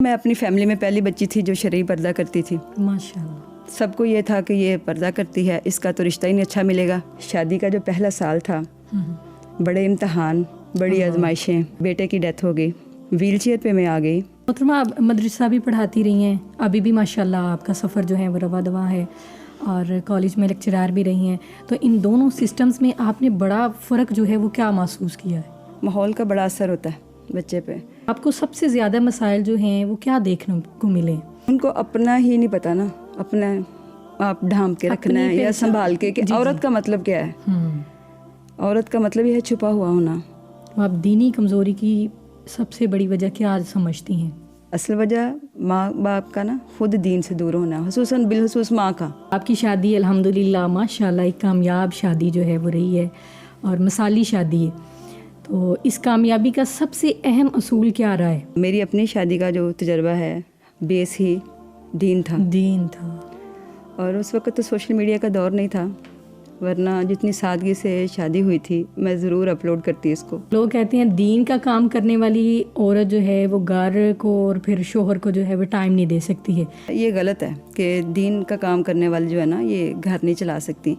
میں اپنی فیملی میں پہلی بچی تھی جو شرعی پردہ کرتی تھی. ماشاءاللہ. سب کو یہ تھا کہ یہ پردہ کرتی ہے، اس کا تو رشتہ ہی نہیں اچھا ملے گا. شادی کا جو پہلا سال تھا، بڑے امتحان، بڑی آزمائشیں. بیٹے کی ڈیتھ ہو گئی، ویل چیئر پہ میں آ گئی. محترمہ آپ مدرسہ بھی پڑھاتی رہی ہیں، ابھی بھی ماشاءاللہ آپ کا سفر جو ہے وہ رواں دواں ہے، اور کالج میں لیکچرار بھی رہی ہیں. تو ان دونوں سسٹمز میں آپ نے بڑا فرق جو ہے وہ کیا محسوس کیا ہے؟ ماحول کا بڑا اثر ہوتا ہے بچے پہ. آپ کو سب سے زیادہ مسائل جو ہیں وہ کیا دیکھنے کو ملے؟ ان کو اپنا ہی نہیں پتا نا، اپنا آپ ڈھانپ کے رکھنا ہے یا سنبھال کے کہ عورت کا مطلب کیا ہے. عورت کا مطلب یہ ہے چھپا ہوا ہونا. آپ دینی کمزوری کی سب سے بڑی وجہ کیا سمجھتی ہیں؟ اصل وجہ ماں باپ کا نا خود دین سے دور ہونا، خصوصاً بالخصوص ماں کا. آپ کی شادی الحمدللہ ماشاءاللہ ایک کامیاب شادی جو ہے وہ رہی ہے، اور مثالی شادی ہے. تو اس کامیابی کا سب سے اہم اصول کیا رہا ہے؟ میری اپنی شادی کا جو تجربہ ہے، بیس ہی دین تھا. اور اس وقت تو سوشل میڈیا کا دور نہیں تھا، ورنہ جتنی سادگی سے شادی ہوئی تھی میں ضرور اپلوڈ کرتی اس کو. لوگ کہتے ہیں دین کا کام کرنے والی عورت جو ہے وہ گھر کو اور پھر شوہر کو جو ہے وہ ٹائم نہیں دے سکتی ہے. یہ غلط ہے کہ دین کا کام کرنے والے جو ہے نا یہ گھر نہیں چلا سکتی.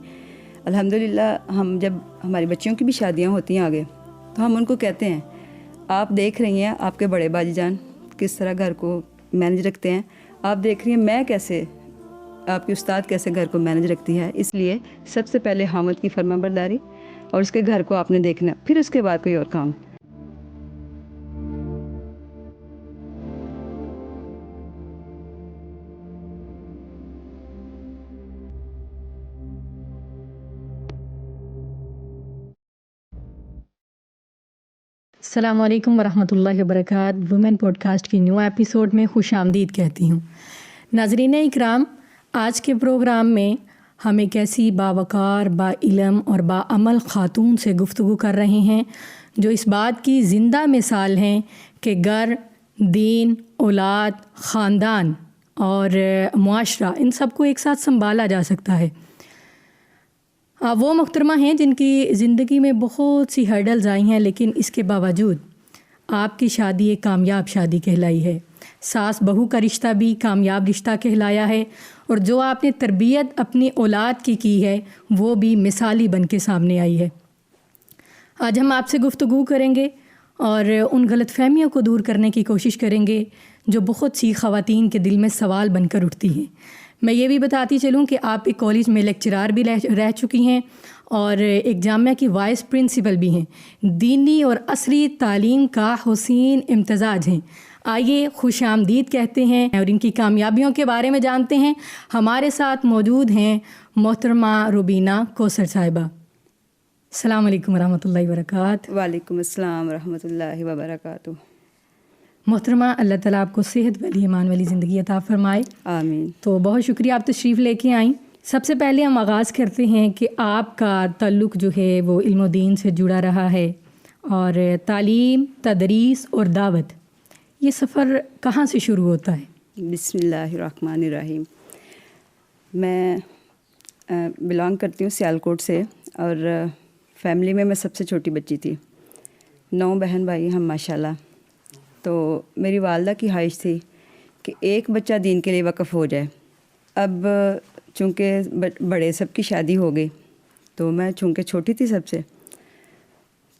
الحمدللہ ہم جب ہماری بچیوں کی بھی شادیاں ہوتی ہیں آگے، تو ہم ان کو کہتے ہیں آپ دیکھ رہی ہیں آپ کے بڑے باجی جان کس طرح گھر کو مینج رکھتے ہیں، آپ دیکھ رہی ہیں میں کیسے، آپ کی استاد کیسے گھر کو مینج رکھتی ہے. اس لیے سب سے پہلے خاوند کی فرما برداری اور اس کے گھر کو آپ نے دیکھنا، پھر اس کے بعد کوئی اور کام. السلام علیکم ورحمۃ اللہ وبرکاتہ. وومن پوڈ کاسٹ کی نیو ایپیسوڈ میں خوش آمدید کہتی ہوں. ناظرین اکرام، آج کے پروگرام میں ہم ایک ایسی باوقار، با علم اور با عمل خاتون سے گفتگو کر رہے ہیں جو اس بات کی زندہ مثال ہیں کہ گھر، دین، اولاد، خاندان اور معاشرہ ان سب کو ایک ساتھ سنبھالا جا سکتا ہے. وہ محترمہ ہیں جن کی زندگی میں بہت سی ہرڈلز آئی ہیں، لیکن اس کے باوجود آپ کی شادی ایک کامیاب شادی کہلائی ہے. ساس بہو کا رشتہ بھی کامیاب رشتہ کہلایا ہے، اور جو آپ نے تربیت اپنی اولاد کی ہے وہ بھی مثالی بن کے سامنے آئی ہے. آج ہم آپ سے گفتگو کریں گے اور ان غلط فہمیوں کو دور کرنے کی کوشش کریں گے جو بہت سی خواتین کے دل میں سوال بن کر اٹھتی ہیں. میں یہ بھی بتاتی چلوں کہ آپ ایک کالج میں لیکچرار بھی رہ چکی ہیں اور ایک جامعہ کی وائس پرنسپل بھی ہیں. دینی اور عصری تعلیم کا حسین امتزاج ہیں. آئیے خوش آمدید کہتے ہیں اور ان کی کامیابیوں کے بارے میں جانتے ہیں. ہمارے ساتھ موجود ہیں محترمہ روبینہ کوثر صاحبہ. السلام علیکم ورحمۃ اللہ وبرکاتہ. وعلیکم السلام ورحمۃ اللہ وبرکاتہ. محترمہ، اللہ تعالیٰ آپ کو صحت والی ایمان والی زندگی عطا فرمائے. آمین. تو بہت شکریہ آپ تشریف لے کے آئیں. سب سے پہلے ہم آغاز کرتے ہیں کہ آپ کا تعلق جو ہے وہ علم و دین سے جڑا رہا ہے، اور تعلیم، تدریس اور دعوت، یہ سفر کہاں سے شروع ہوتا ہے؟ بسم اللہ الرحمن الرحیم. میں بلانگ کرتی ہوں سیالکوٹ سے، اور فیملی میں سب سے چھوٹی بچی تھی. 9 بہن بھائی ہم ماشاءاللہ. تو میری والدہ کی خواہش تھی کہ ایک بچہ دین کے لیے وقف ہو جائے. اب چونکہ بڑے سب کی شادی ہو گئی، تو میں چونکہ چھوٹی تھی سب سے،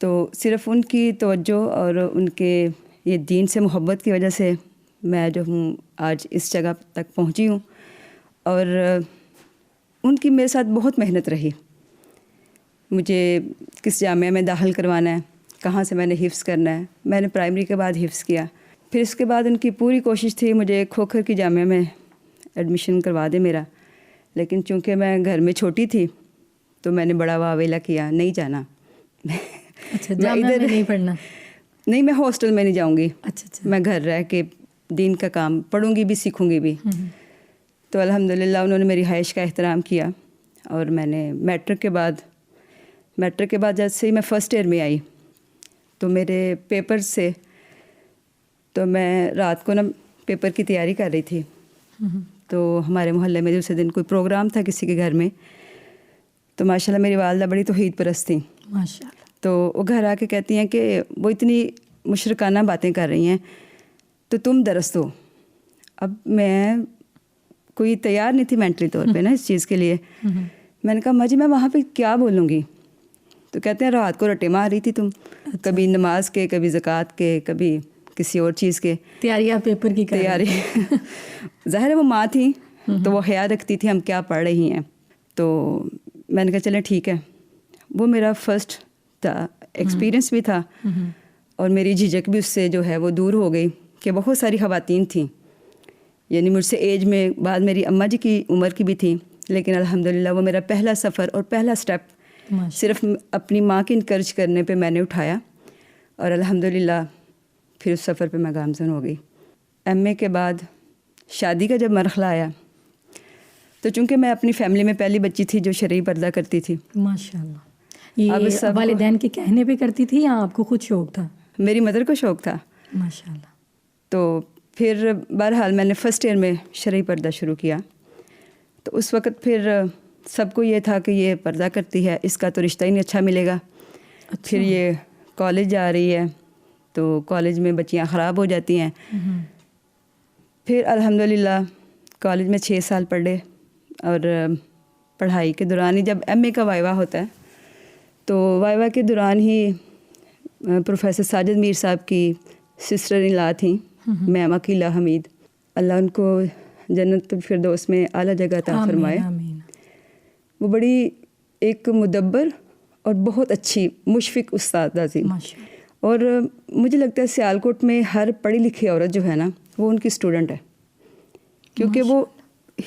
تو صرف ان کی توجہ اور ان کے یہ دین سے محبت کی وجہ سے میں جو ہوں آج اس جگہ تک پہنچی ہوں. اور ان کی میرے ساتھ بہت محنت رہی. مجھے کس جامعہ میں داخل کروانا ہے، کہاں سے میں نے حفظ کرنا ہے. میں نے پرائمری کے بعد حفظ کیا، پھر اس کے بعد ان کی پوری کوشش تھی مجھے کھوکھر کی جامعہ میں ایڈمیشن کروا دے میرا. لیکن چونکہ میں گھر میں چھوٹی تھی تو میں نے بڑا واویلا کیا، نہیں جانا. اچھا، جامعہ میں نہیں پڑھنا؟ نہیں، میں ہاسٹل میں نہیں جاؤں گی. اچھا. میں گھر رہ کے دین کا کام پڑھوں گی بھی، سیکھوں گی بھی. تو الحمدللہ انہوں نے میری خواہش کا احترام کیا، اور میں نے میٹرک کے بعد جیسے ہی میں فرسٹ ایئر میں آئی تو میرے پیپر سے، تو میں رات کو نا پیپر کی تیاری کر رہی تھی. تو ہمارے محلے میں دوسرے دن کوئی پروگرام تھا کسی کے گھر میں، تو ماشاءاللہ میری والدہ بڑی توحید پرست تھیں. ماشاءاللہ. تو وہ گھر آ کے کہتی ہیں کہ وہ اتنی مشرکانہ باتیں کر رہی ہیں تو تم درس دو. اب میں کوئی تیار نہیں تھی مینٹلی طور پہ نا اس چیز کے لیے. میں نے کہا اماں جی میں وہاں پہ کیا بولوں گی؟ تو کہتے ہیں رات کو رٹے مار رہی تھی تم, کبھی نماز کے, کبھی زکوٰۃ کے, کبھی کسی اور چیز کے. تیاری آپ پیپر کی تیاری ظاہر ہے وہ ماں تھیں تو وہ خیال رکھتی تھی ہم کیا پڑھ رہی ہیں. تو میں نے کہا چلیں ٹھیک ہے. وہ میرا فرسٹ تھا, ایکسپیرئنس بھی تھا, اور میری جھجک بھی اس سے جو ہے وہ دور ہو گئی کہ بہت ساری خواتین تھیں, یعنی مجھ سے ایج میں بعد میری اماں جی کی عمر کی بھی تھی, لیکن الحمدللہ وہ میرا پہلا سفر اور پہلا سٹیپ صرف اپنی ماں کی انکریج کرنے پہ میں نے اٹھایا, اور الحمدللہ پھر اس سفر پہ میں گامزن ہو گئی. ایم اے کے بعد شادی کا جب مرحلہ آیا تو چونکہ میں اپنی فیملی میں پہلی بچی تھی جو شرعی پردہ کرتی تھی. ماشاء اللہ. یہ والدین کے کہنے پہ کرتی تھی یا آپ کو خود شوق تھا؟ میری مدر کو شوق تھا. ماشاء اللہ. تو پھر بہرحال میں نے فرسٹ ایئر میں شرعی پردہ شروع کیا. تو اس وقت پھر سب کو یہ تھا کہ یہ پردہ کرتی ہے, اس کا تو رشتہ ہی نہیں اچھا ملے گا. پھر یہ کالج جا رہی ہے تو کالج میں بچیاں خراب ہو جاتی ہیں. پھر الحمدللہ کالج میں 6 سال پڑھے, اور پڑھائی کے دوران ہی جب ایم اے کا وائوا ہوتا ہے تو وائوا کے دوران ہی پروفیسر ساجد میر صاحب کی سسٹر ان لا تھیں میم عقیلہ حمید, اللہ ان کو جنت الفردوس میں اعلیٰ جگہ عطا فرمائے. وہ بڑی ایک مدبر اور بہت اچھی مشفق استادہ تھی, اور مجھے لگتا ہے سیالکوٹ میں ہر پڑھی لکھی عورت جو ہے نا وہ ان کی اسٹوڈنٹ ہے, کیونکہ وہ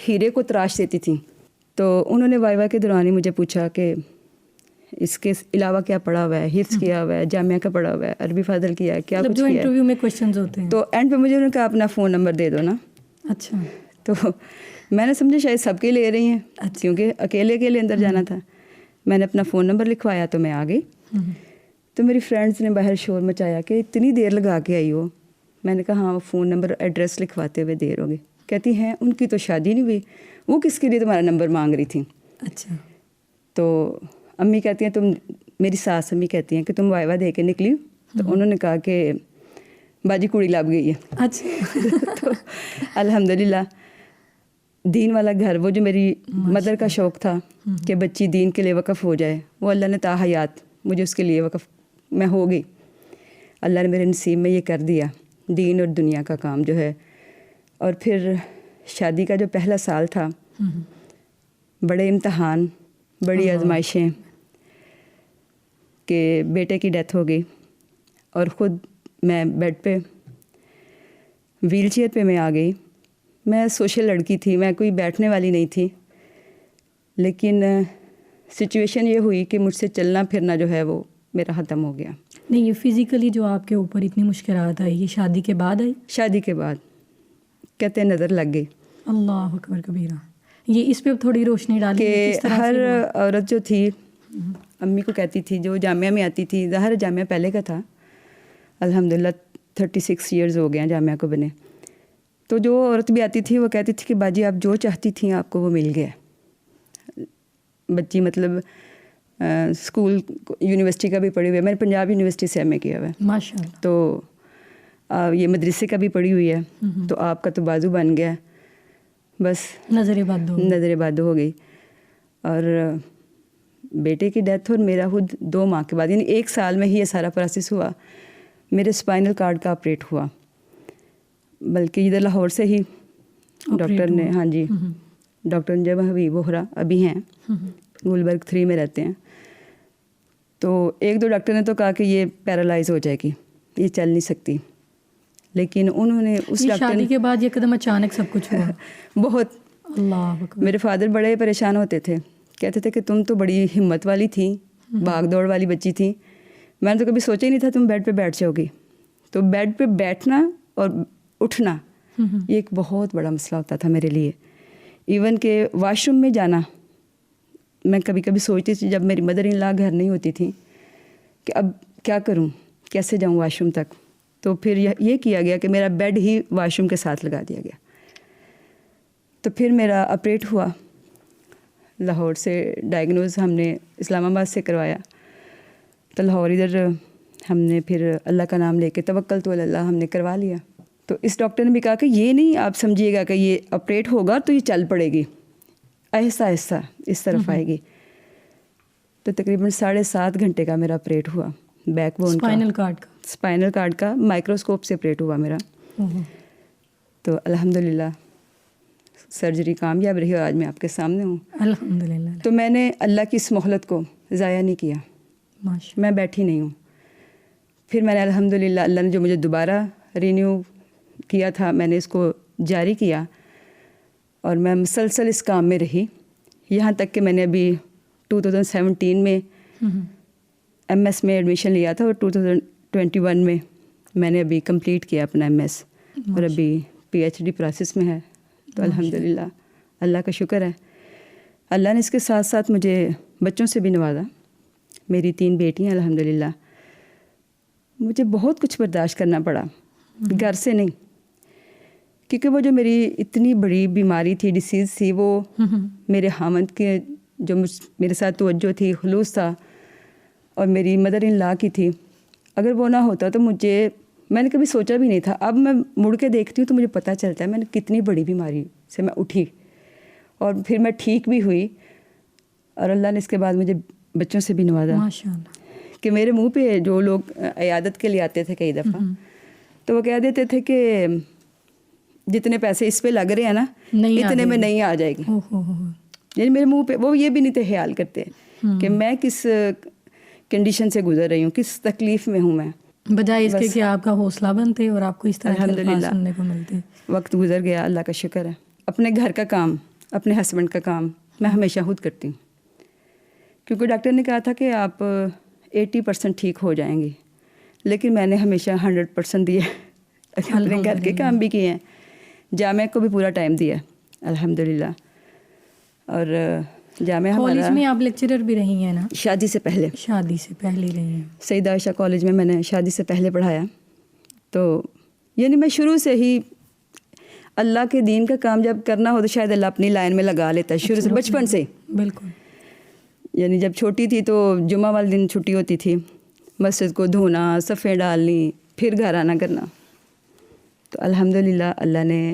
ہیرے کو تراش دیتی تھیں. تو انہوں نے وائوا کے دوران ہی مجھے پوچھا کہ اس کے علاوہ کیا پڑھا ہوا ہے, حفظ کیا ہوا ہے, جامعہ کا پڑھا ہوا ہے, عربی فاضل کیا ہے, کیا کچھ جو کیا ہے. انٹرویو میں کویشچنز ہوتے ہیں تو اینڈ پہ مجھے انہوں نے کہا اپنا فون نمبر دے دو نا. اچھا. تو میں نے سمجھا شاید سب کے لے رہی ہیں, کیونکہ اکیلے اندر جانا تھا. میں نے اپنا فون نمبر لکھوایا تو میں آ گئی. تو میری فرینڈس نے باہر شور مچایا کہ اتنی دیر لگا کے آئی ہو. میں نے کہا ہاں فون نمبر ایڈریس لکھواتے ہوئے دیر ہو گئی. کہتی ہیں ان کی تو شادی نہیں ہوئی, وہ کس کے لیے تمہارا نمبر مانگ رہی تھیں. اچھا. تو امی کہتی ہیں تم, میری ساس امی کہتی ہیں کہ تم وائوا دے کے نکلی. تو انہوں نے کہا کہ باجی کڑی لب گئی ہے. اچھا. تو الحمدللہ دین والا گھر, وہ جو میری مدر کا شوق تھا کہ بچی دین کے لیے وقف ہو جائے, وہ اللہ نے تا حیات مجھے اس کے لیے وقف میں ہو گئی. اللہ نے میرے نصیب میں یہ کر دیا دین اور دنیا کا کام جو ہے. اور پھر شادی کا جو پہلا سال تھا, بڑے امتحان, بڑی آزمائشیں, کہ بیٹے کی ڈیتھ ہو گئی اور خود میں بیڈ پہ ویل چیئر پہ میں آ گئی. میں سوشل لڑکی تھی, میں کوئی بیٹھنے والی نہیں تھی, لیکن سچویشن یہ ہوئی کہ مجھ سے چلنا پھرنا جو ہے وہ میرا ختم ہو گیا. نہیں, یہ فزیکلی جو آپ کے اوپر اتنی مشکلات آئی یہ شادی کے بعد آئی؟ شادی کے بعد کہتے ہیں نظر لگ گئی. اللہ اکبر کبیرہ. یہ اس پہ تھوڑی روشنی ڈالی کہ ہر عورت جو تھی امی کو کہتی تھی جو جامعہ میں آتی تھی, ظاہر جامعہ پہلے کا تھا, الحمدللہ 36 ایئرز ہو گئے ہیں جامعہ کو بنے. تو جو عورت بھی آتی تھی وہ کہتی تھی کہ باجی آپ جو چاہتی تھیں آپ کو وہ مل گیا. بچی مطلب اسکول یونیورسٹی کا بھی پڑھی ہوئی ہے, میں نے پنجاب یونیورسٹی سے ایم اے کیا ہوا ہے ماشاء اللہ. تو یہ مدرسے کا بھی پڑھی ہوئی ہے, تو آپ کا تو بازو بن گیا, بس نظر بادو ہو گئی. اور بیٹے کی ڈیتھ اور میرا خود 2 ماہ کے بعد, یعنی 1 سال میں ہی یہ سارا پروسیس ہوا. میرے اسپائنل کارڈ کا آپریٹ ہوا, بلکہ ادھر لاہور سے ہی ڈاکٹر نے, ہاں جی, ڈاکٹر انجم حبیب وہرا ابھی ہیں, گلبرگ 3 میں رہتے ہیں. تو 1-2 ڈاکٹر نے تو کہا کہ یہ پیرالائز ہو جائے گی, یہ چل نہیں سکتی, لیکن انہوں نے اس ڈاکٹر شادی کے بعد یہ قدم اچانک سب کچھ ہوا. بہت. اللہ اکبر. میرے فادر بڑے پریشان ہوتے تھے, کہتے تھے کہ تم تو بڑی ہمت والی تھی, بھاگ دوڑ والی بچی تھی, میں نے تو کبھی سوچا ہی نہیں تھا تم بیڈ پہ بیٹھ جاؤ گی. تو بیڈ پہ بیٹھنا اور اٹھنا یہ ایک بہت بڑا مسئلہ ہوتا تھا میرے لیے. ایون کہ واش روم میں جانا, میں کبھی کبھی سوچتی تھی جب میری مدر ان لا گھر نہیں ہوتی تھی کہ اب کیا کروں, کیسے جاؤں واش روم تک. تو پھر یہ کیا گیا کہ میرا بیڈ ہی واش روم کے ساتھ لگا دیا گیا. تو پھر میرا آپریٹ ہوا, لاہور سے ڈائگنوز ہم نے اسلام آباد سے کروایا. تو لاہور ادھر ہم نے پھر اللہ کا نام لے کے توکل تو اللہ ہم نے کروا لیا. تو اس ڈاکٹر نے بھی کہا کہ یہ نہیں آپ سمجھیے گا کہ یہ آپریٹ ہوگا تو یہ چل پڑے گی، آہستہ آہستہ اس طرف آئے گی. تو تقریباً 7.5 گھنٹے کا میرا آپریٹ ہوا بیک بون کا، اسپائنل کارڈ کا مائکروسکوپ سے آپریٹ ہوا میرا. تو الحمدللہ سرجری کامیاب رہی اور آج میں آپ کے سامنے ہوں الحمدللہ. تو میں نے اللہ کی اس مہلت کو ضائع نہیں کیا، میں بیٹھی نہیں ہوں. پھر میں نے الحمدللہ اللہ نے جو مجھے دوبارہ رینیو کیا تھا میں نے اس کو جاری کیا اور میں مسلسل اس کام میں رہی، یہاں تک کہ میں نے ابھی 2017 میں ایم ایس میں ایڈمیشن لیا تھا اور 2021 میں نے ابھی کمپلیٹ کیا اپنا ایم ایس اور ابھی پی ایچ ڈی پروسیس میں ہے. تو الحمدللہ اللہ کا شکر ہے. اللہ نے اس کے ساتھ ساتھ مجھے بچوں سے بھی نوازا. میری 3 بیٹیاں الحمدللہ. مجھے بہت کچھ برداشت کرنا پڑا، گھر سے نہیں، کیونکہ وہ جو میری اتنی بڑی بیماری تھی، ڈیسیز تھی، وہ میرے خامند کے جو میرے ساتھ توجہ تھی، خلوص تھا، اور میری مدر ان لا کی تھی. اگر وہ نہ ہوتا تو میں نے کبھی سوچا بھی نہیں تھا. اب میں مڑ کے دیکھتی ہوں تو مجھے پتہ چلتا ہے میں نے کتنی بڑی بیماری سے میں اٹھی اور پھر میں ٹھیک بھی ہوئی. اور اللہ نے اس کے بعد مجھے بچوں سے بھی نوازا ماشاءاللہ کہ میرے منہ پہ جو لوگ عیادت کے لیے آتے تھے کئی دفعہ تو وہ کہہ دیتے تھے کہ جتنے پیسے اس پہ لگ رہے ہیں نا اتنے میں نہیں آ جائے گی. یعنی میرے منہ پہ وہ یہ بھی نہیں تھے خیال کرتے کہ میں کس کنڈیشن سے گزر رہی ہوں، کس تکلیف میں ہوں میں، بجائے اس کے کہ آپ کا حوصلہ بنتے اور آپ کو اس طرح کے الفاظ سننے کو ملتے. وقت گزر گیا، اللہ کا شکر ہے. اپنے گھر کا کام، اپنے ہسبینڈ کا کام میں ہمیشہ خود کرتی ہوں، کیونکہ ڈاکٹر نے کہا تھا کہ آپ 80% ٹھیک ہو جائیں گی، لیکن میں نے ہمیشہ 100% دیا. اپنے گھر کے کام بھی کیے ہیں، جامعہ کو بھی پورا ٹائم دیا الحمدللہ. اور جامعہ کالج میں آپ لیکچرر بھی رہی ہیں نا؟ شادی سے پہلے رہی ہیں. سیدہ عائشہ کالج میں نے شادی سے پہلے پڑھایا. تو یعنی میں شروع سے ہی اللہ کے دین کا کام جب کرنا ہو تو شاید اللہ اپنی لائن میں لگا لیتا ہے شروع سے، بچپن سے. بالکل. یعنی جب چھوٹی تھی تو جمعہ والے دن چھٹی ہوتی تھی، مسجد کو دھونا، صفیں ڈالنی، پھر گھر آنا کرنا. تو الحمدللہ اللہ نے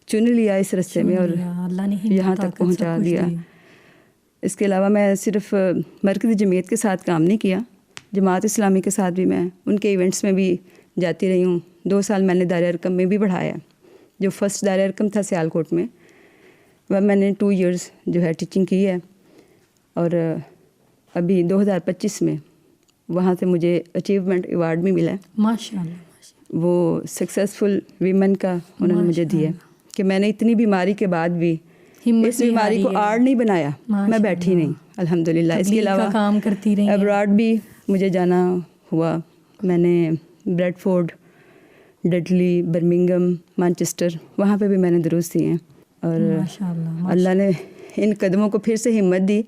چن لیا اس رستے میں اور اللہ نے یہاں تک پہنچا دیا. اس کے علاوہ میں صرف مرکزی جمعیت کے ساتھ کام نہیں کیا، جماعت اسلامی کے ساتھ بھی میں ان کے ایونٹس میں بھی جاتی رہی ہوں. 2 سال میں نے دائرہ ارقم میں بھی پڑھایا، جو فرسٹ دائرہ ارقم تھا سیالکوٹ میں، وہ میں نے 2 ایئرز جو ہے ٹیچنگ کی ہے. اور ابھی 2025 میں وہاں سے مجھے اچیومنٹ ایوارڈ بھی ملا ہے. ماشاءاللہ. وہ سکسیزفل ویمن کا انہوں نے مجھے دیا کہ میں نے اتنی بیماری کے بعد بھی اس بیماری کو آڑ نہیں بنایا، میں بیٹھی نہیں الحمدللہ. اس کے علاوہ کام کرتی رہی، ابراڈ بھی مجھے جانا ہوا. میں نے Bradford, Dudley, Birmingham, Manchester, وہاں پہ بھی میں نے دروس دیے ہیں. اور اللہ نے ان قدموں کو پھر سے ہمت دی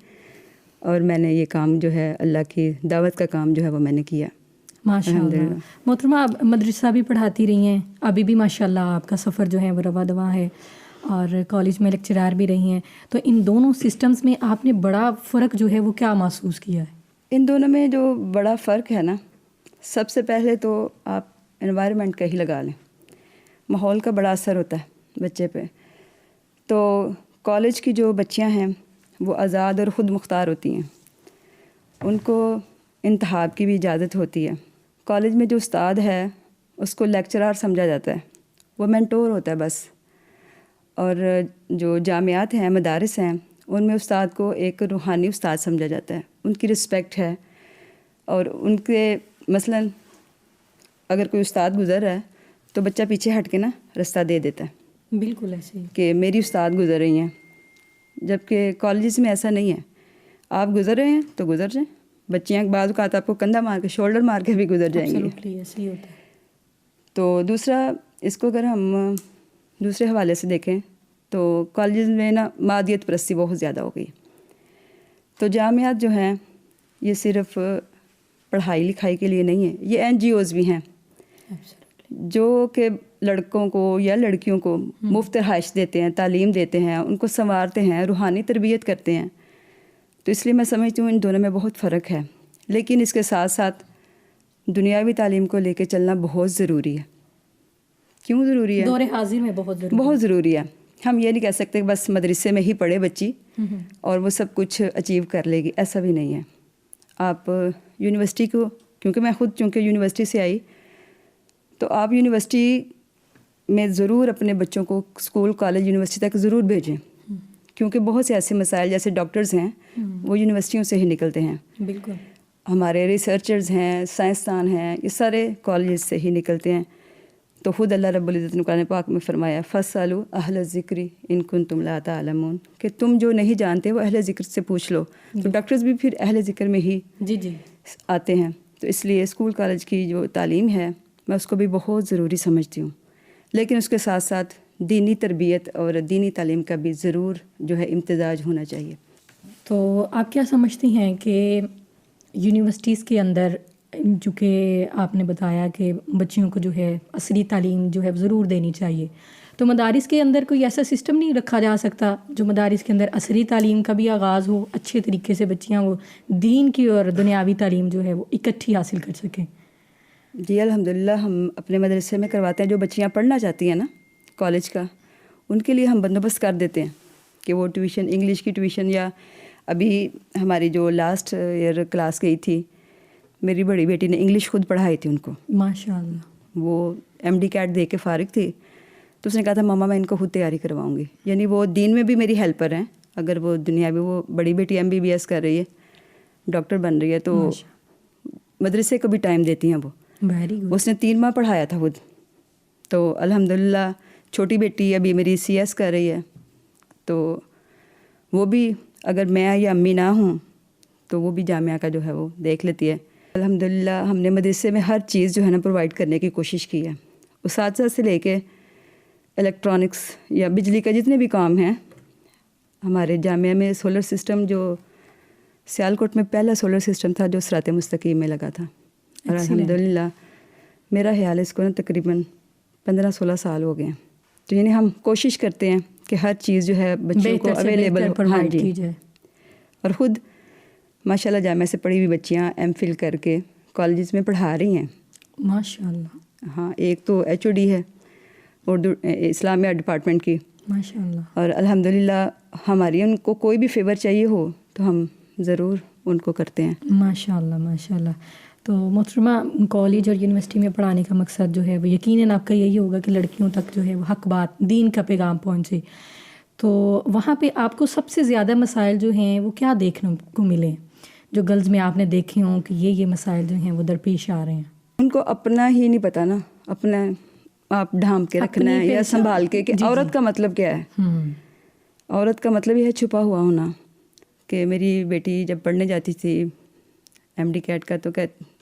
اور میں نے یہ کام جو ہے اللہ کی دعوت کا کام جو ہے وہ میں نے کیا. ماشاءاللہ. محترمہ آپ مدرسہ بھی پڑھاتی رہی ہیں، ابھی بھی ماشاءاللہ آپ کا سفر جو ہے وہ رواں دواں ہے، اور کالج میں لیکچرار بھی رہی ہیں. تو ان دونوں سسٹمز میں آپ نے بڑا فرق جو ہے وہ کیا محسوس کیا ہے؟ ان دونوں میں جو بڑا فرق ہے نا، سب سے پہلے تو آپ انوائرمنٹ کا ہی لگا لیں، ماحول کا بڑا اثر ہوتا ہے بچے پہ. تو کالج کی جو بچیاں ہیں وہ آزاد اور خود مختار ہوتی ہیں، ان کو انتخاب کی بھی اجازت ہوتی ہے. کالج میں جو استاد ہے اس کو لیکچرار سمجھا جاتا ہے، وہ مینٹور ہوتا ہے بس. اور جو جامعات ہیں، مدارس ہیں، ان میں استاد کو ایک روحانی استاد سمجھا جاتا ہے، ان کی رسپیکٹ ہے. اور ان کے مثلاً اگر کوئی استاد گزر رہا ہے تو بچہ پیچھے ہٹ کے نا رستہ دے دیتا ہے. بالکل ایسے ہی کہ میری استاد گزر رہی ہیں، جبکہ کالجز میں ایسا نہیں ہے. آپ گزر رہے ہیں تو گزر جائیں. بچیاں بعض اوقات آپ کو کندھا مار کے، شولڈر مار کے بھی گزر جائیں گی. ایسے ہی ہوتا ہے. تو دوسرا، اس کو اگر ہم دوسرے حوالے سے دیکھیں تو کالجز میں نا مادیت پرستی بہت زیادہ ہو گئی. تو جامعات جو ہیں یہ صرف پڑھائی لکھائی کے لیے نہیں ہے، یہ NGOs بھی ہیں جو کہ لڑکوں کو یا لڑکیوں کو مفت رہائش دیتے ہیں، تعلیم دیتے ہیں، ان کو سنوارتے ہیں، روحانی تربیت کرتے ہیں. تو اس لیے میں سمجھتی ہوں ان دونوں میں بہت فرق ہے. لیکن اس کے ساتھ ساتھ دنیاوی تعلیم کو لے کے چلنا بہت ضروری ہے، کیوں ضروری ہے؟ دور حاضر میں بہت ضروری ہے. ہم یہ نہیں کہہ سکتے کہ بس مدرسے میں ہی پڑھے بچی اور وہ سب کچھ اچیو کر لے گی، ایسا بھی نہیں ہے. آپ یونیورسٹی کو، کیونکہ میں خود چونکہ یونیورسٹی سے آئی، تو آپ یونیورسٹی میں ضرور اپنے بچوں کو اسکول کالج یونیورسٹی تک ضرور بھیجیں، کیونکہ بہت سے ایسے مسائل جیسے ڈاکٹرز ہیں وہ یونیورسٹیوں سے ہی نکلتے ہیں. بالکل. ہمارے ریسرچرز ہیں، سائنسدان ہیں، یہ سارے کالجز سے ہی نکلتے ہیں. تو خود اللہ رب العزت نے قرآن پاک میں فرمایا فَاسْأَلُوا أَهْلَ الذِّكْرِ إِن كُنتُمْ لَا تَعْلَمُونَ، کہ تم جو نہیں جانتے وہ اہل ذکر سے پوچھ لو. تو ڈاکٹرز بھی پھر اہل ذکر میں ہی آتے ہیں. تو اس لیے اسکول کالج کی جو تعلیم ہے میں اس کو بھی بہت ضروری سمجھتی ہوں، لیکن اس کے ساتھ ساتھ دینی تربیت اور دینی تعلیم کا بھی ضرور جو ہے امتزاج ہونا چاہیے. تو آپ کیا سمجھتی ہیں کہ یونیورسٹیز کے اندر، جو کہ آپ نے بتایا کہ بچیوں کو جو ہے عصری تعلیم جو ہے ضرور دینی چاہیے، تو مدارس کے اندر کوئی ایسا سسٹم نہیں رکھا جا سکتا جو مدارس کے اندر عصری تعلیم کا بھی آغاز ہو، اچھے طریقے سے بچیاں وہ دین کی اور دنیاوی تعلیم جو ہے وہ اکٹھی حاصل کر سکیں؟ جی الحمدللہ ہم اپنے مدرسے میں کرواتے ہیں. جو بچیاں پڑھنا چاہتی ہیں نا کالج کا، ان کے لیے ہم بندوبست کر دیتے ہیں کہ وہ ٹیوشن، انگلش کی ٹیوشن، یا ابھی ہماری جو لاسٹ ایئر کلاس گئی تھی میری بڑی بیٹی نے انگلش خود پڑھائی تھی ان کو. ماشاء اللہ. وہ MD کیٹ دے کے فارغ تھی تو اس نے کہا تھا ماما میں ان کو خود تیاری کرواؤں گی. یعنی وہ دین میں بھی میری ہیلپر ہیں. اگر وہ دنیاوی، وہ بڑی بیٹی MBBS کر رہی ہے، ڈاکٹر بن رہی ہے، تو مدرسے کو بھی ٹائم دیتی ہیں وہ. Very good. اس نے 3 ماہ پڑھایا تھا خود. تو الحمدللہ چھوٹی بیٹی ابھی میری CS کر رہی ہے، تو وہ بھی اگر میں یا امی نہ ہوں تو وہ بھی جامعہ کا جو ہے وہ دیکھ لیتی ہے. الحمدللہ ہم نے مدرسے میں ہر چیز جو ہے نا پرووائڈ کرنے کی کوشش کی ہے. اساتذہ سے لے کے الیکٹرانکس یا بجلی کا جتنے بھی کام ہیں. ہمارے جامعہ میں سولر سسٹم، جو سیالکوٹ میں پہلا سولر سسٹم تھا جو صراط مستقیم میں لگا تھا، اور الحمدللہ میرا خیال ہے اس کو نا تقریباً 15-16 سال ہو گئے ہیں. تو یعنی ہم کوشش کرتے ہیں کہ ہر چیز جو ہے بچوں کو اویلیبل ہو. ہاں جی. اور خود ماشاء اللہ جامعہ سے پڑھی ہوئی بچیاں MPhil کر کے کالجز میں پڑھا رہی ہیں. ماشاء اللہ. ہاں، ایک تو HOD ہے اردو اسلامیہ ڈپارٹمنٹ کی. ماشاء اللہ. اور الحمدللہ ہماری ان کو کوئی بھی فیور چاہیے ہو تو ہم ضرور ان کو کرتے ہیں. ماشاء اللہ ماشاء اللہ. تو محترمہ، کالج اور یونیورسٹی میں پڑھانے کا مقصد جو ہے وہ یقیناً آپ کا یہی ہوگا کہ لڑکیوں تک جو ہے وہ حق بات، دین کا پیغام پہنچے. تو وہاں پہ آپ کو سب سے زیادہ مسائل جو ہیں وہ کیا دیکھنے کو ملے، جو گرلز میں آپ نے دیکھے ہوں کہ یہ مسائل جو ہیں وہ درپیش آ رہے ہیں؟ ان کو اپنا ہی نہیں پتہ نا، اپنا آپ ڈھانپ کے رکھنا ہے یا سنبھال کے، کہ عورت کا مطلب کیا ہے. عورت کا مطلب یہ ہے چھپا ہوا ہونا. کہ میری بیٹی جب پڑھنے جاتی تھی MD کیٹ کا، تو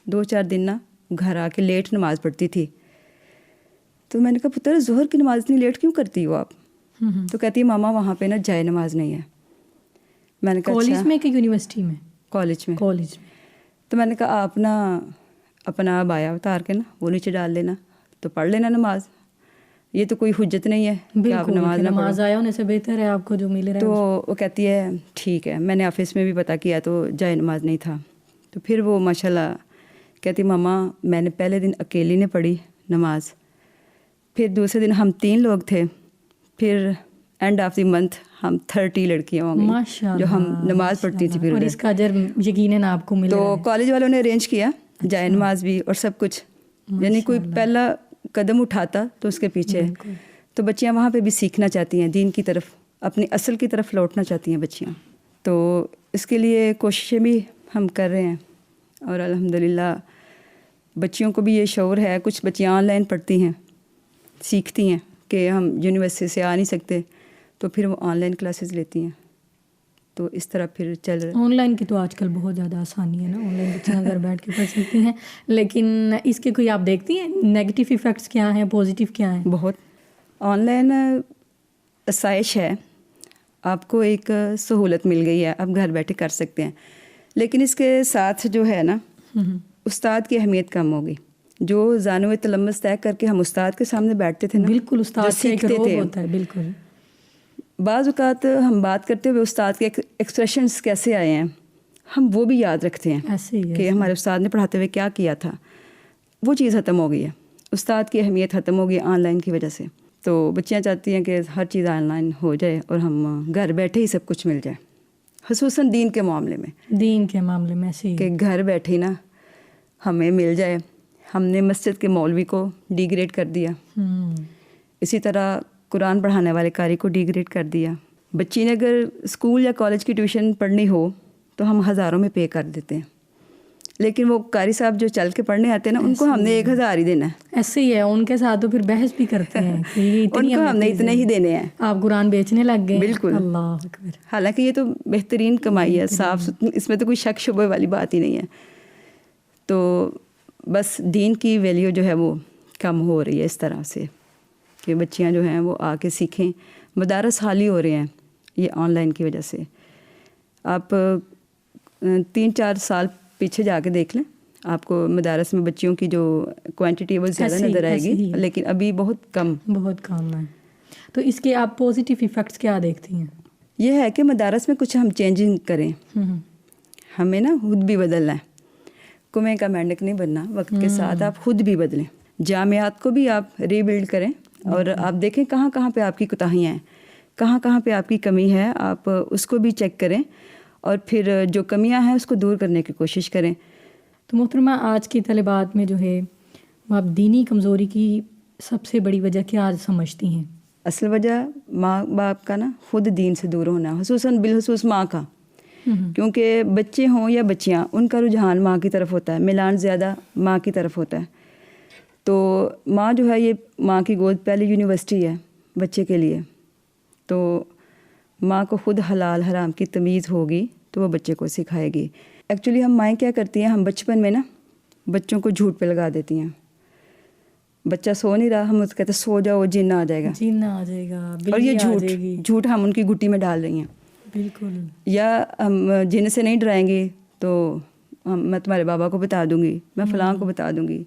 2-4 دن نا گھر آ کے لیٹ نماز پڑھتی تھی. تو میں نے کہا پتر ظہر کی نماز اتنی لیٹ کیوں کرتی ہو آپ؟ تو کہتی ہے ماما وہاں پہ نا جائے نماز نہیں ہے. میں نے کہا کالج میں کہ یونیورسٹی میں؟ کالج میں. کالج میں. تو میں نے کہا آپ نا اپنا بایا اتار کے نا وہ نیچے ڈال دینا تو پڑھ لینا نماز. یہ تو کوئی حجت نہیں ہے کہ آپ نماز آیا ہونے سے بہتر ہے آپ کو جو مل رہا ہے. تو وہ کہتی ہے ٹھیک ہے. میں نے آفس میں بھی پتہ کیا تو جائے نماز نہیں تھا. تو پھر وہ ماشاءاللہ کہتی ماما میں نے پہلے دن اکیلی نے پڑھی نماز، پھر دوسرے دن ہم 3 لوگ تھے، پھر اینڈ آف دی منتھ ہم 30 لڑکیاں ہوں گی جو ہم نماز پڑھتی تھی. پھر اور اس کا اجر یقیناً آپ کو ملا. تو کالج والوں نے ارینج کیا جائے نماز بھی اور سب کچھ. یعنی کوئی پہلا قدم اٹھاتا تو اس کے پیچھے. تو بچیاں وہاں پہ بھی سیکھنا چاہتی ہیں دین کی طرف، اپنی اصل کی طرف لوٹنا چاہتی ہیں بچیاں. تو اس کے لیے کوششیں بھی ہم کر رہے ہیں. اور الحمدللہ بچیوں کو بھی یہ شعور ہے. کچھ بچیاں آن لائن پڑھتی ہیں، سیکھتی ہیں کہ ہم یونیورسٹی سے آ نہیں سکتے تو پھر وہ آن لائن کلاسز لیتی ہیں. تو اس طرح پھر چل رہا ہے. آن لائن کی تو آج کل بہت زیادہ آسانی ہے نا، آن لائن بچیاں گھر بیٹھ کے پڑھ سکتی ہیں. لیکن اس کے کوئی آپ دیکھتی ہیں نیگیٹو ایفیکٹس کیا ہیں، پازیٹیو کیا ہیں؟ بہت. آن لائن آسائش ہے، آپ کو ایک سہولت مل گئی ہے، آپ گھر بیٹھے کر سکتے ہیں. لیکن اس کے ساتھ جو ہے نا استاد کی اہمیت کم ہوگی. جو زانو تلمس طے کر کے ہم استاد کے سامنے بیٹھتے تھے نا، بالکل استاد سیکھتے تھے ہوتا ہے. بالکل. بعض اوقات ہم بات کرتے ہوئے استاد کے ایکسپریشنز کیسے آئے ہیں ہم وہ بھی یاد رکھتے ہیں کہ ہمارے استاد نے پڑھاتے ہوئے کیا کیا تھا. وہ چیز ختم ہو گئی ہے. استاد کی اہمیت ختم ہوگی آن لائن کی وجہ سے. تو بچیاں چاہتی ہیں کہ ہر چیز آن لائن ہو جائے اور ہم گھر بیٹھے ہی سب کچھ مل جائے، خصوصاً دین کے معاملے میں. دین کے معاملے میں ایسے ہی کہ گھر بیٹھے نا ہمیں مل جائے. ہم نے مسجد کے مولوی کو ڈی گریڈ کر دیا، اسی طرح قرآن پڑھانے والے قاری کو ڈی گریڈ کر دیا. بچی نے اگر اسکول یا کالج کی ٹیوشن پڑھنی ہو تو ہم ہزاروں میں پے کر دیتے ہیں، لیکن وہ قاری صاحب جو چل کے پڑھنے آتے ہیں نا ان کو ہم نے 1000 ہی دینا ہے. ایسے ہی ہے، ان کے ساتھ تو پھر بحث بھی کرتے ہیں کہ یہ ان کو ہم نے اتنے ہی دینے ہیں. آپ قرآن بیچنے لگ گئے. بالکل، اللہ اکبر. حالانکہ یہ تو بہترین کمائی ہے، صاف ستھری، اس میں تو کوئی شک شبہ والی بات ہی نہیں ہے. تو بس دین کی ویلیو جو ہے وہ کم ہو رہی ہے اس طرح سے کہ بچیاں جو ہیں وہ آ کے سیکھیں. مدارس خالی ہو رہے ہیں یہ آن لائن کی وجہ سے. آپ 3-4 سال پیچھے جا کے دیکھ لیں، آپ کو مدارس میں بچیوں کی جو کوانٹٹی ہے وہ زیادہ نظر آئے گی، لیکن ابھی بہت کم ہے. تو اس کے آپ پازیٹیو ایفیکٹس کیا دیکھتی ہیں؟ یہ ہے کہ مدارس میں کچھ ہم چینجنگ کریں. ہمیں نا خود بھی بدلنا ہے، کنویں کا مینڈک نہیں بننا، وقت کے ساتھ آپ خود بھی بدلیں. جامعات کو بھی آپ ری بلڈ کریں اور آپ دیکھیں کہاں کہاں پہ آپ کی کوتاہیاں ہیں، کہاں کہاں پہ آپ کی کمی ہے، آپ اس کو بھی چیک کریں اور پھر جو کمیاں ہیں اس کو دور کرنے کی کوشش کریں. تو محترمہ، آج کی طالبات میں جو ہے وہ آپ دینی کمزوری کی سب سے بڑی وجہ کیا سمجھتی ہیں؟ اصل وجہ ماں باپ کا نا خود دین سے دور ہونا، خصوصاً بالخصوص ماں کا. کیونکہ بچے ہوں یا بچیاں، ان کا رجحان ماں کی طرف ہوتا ہے، میلان زیادہ ماں کی طرف ہوتا ہے. تو ماں جو ہے یہ ماں کی گود پہلی یونیورسٹی ہے بچے کے لیے. تو ماں کو خود حلال حرام کی تمیز ہوگی تو وہ بچے کو سکھائے گی. ایکچولی ہم مائیں کیا کرتی ہیں، ہم بچپن میں نا بچوں کو جھوٹ پہ لگا دیتی ہیں. بچہ سو نہیں رہا، ہم اس کو کہتے ہیں سو جاؤ جن آ جائے گا، جن آ جائے گا، اور یہ جھوٹ ہم ان کی گٹی میں ڈال رہی ہیں. بالکل. یا ہم جن سے نہیں ڈرائیں گے تو میں تمہارے بابا کو بتا دوں گی، میں فلاں کو بتا دوں گی،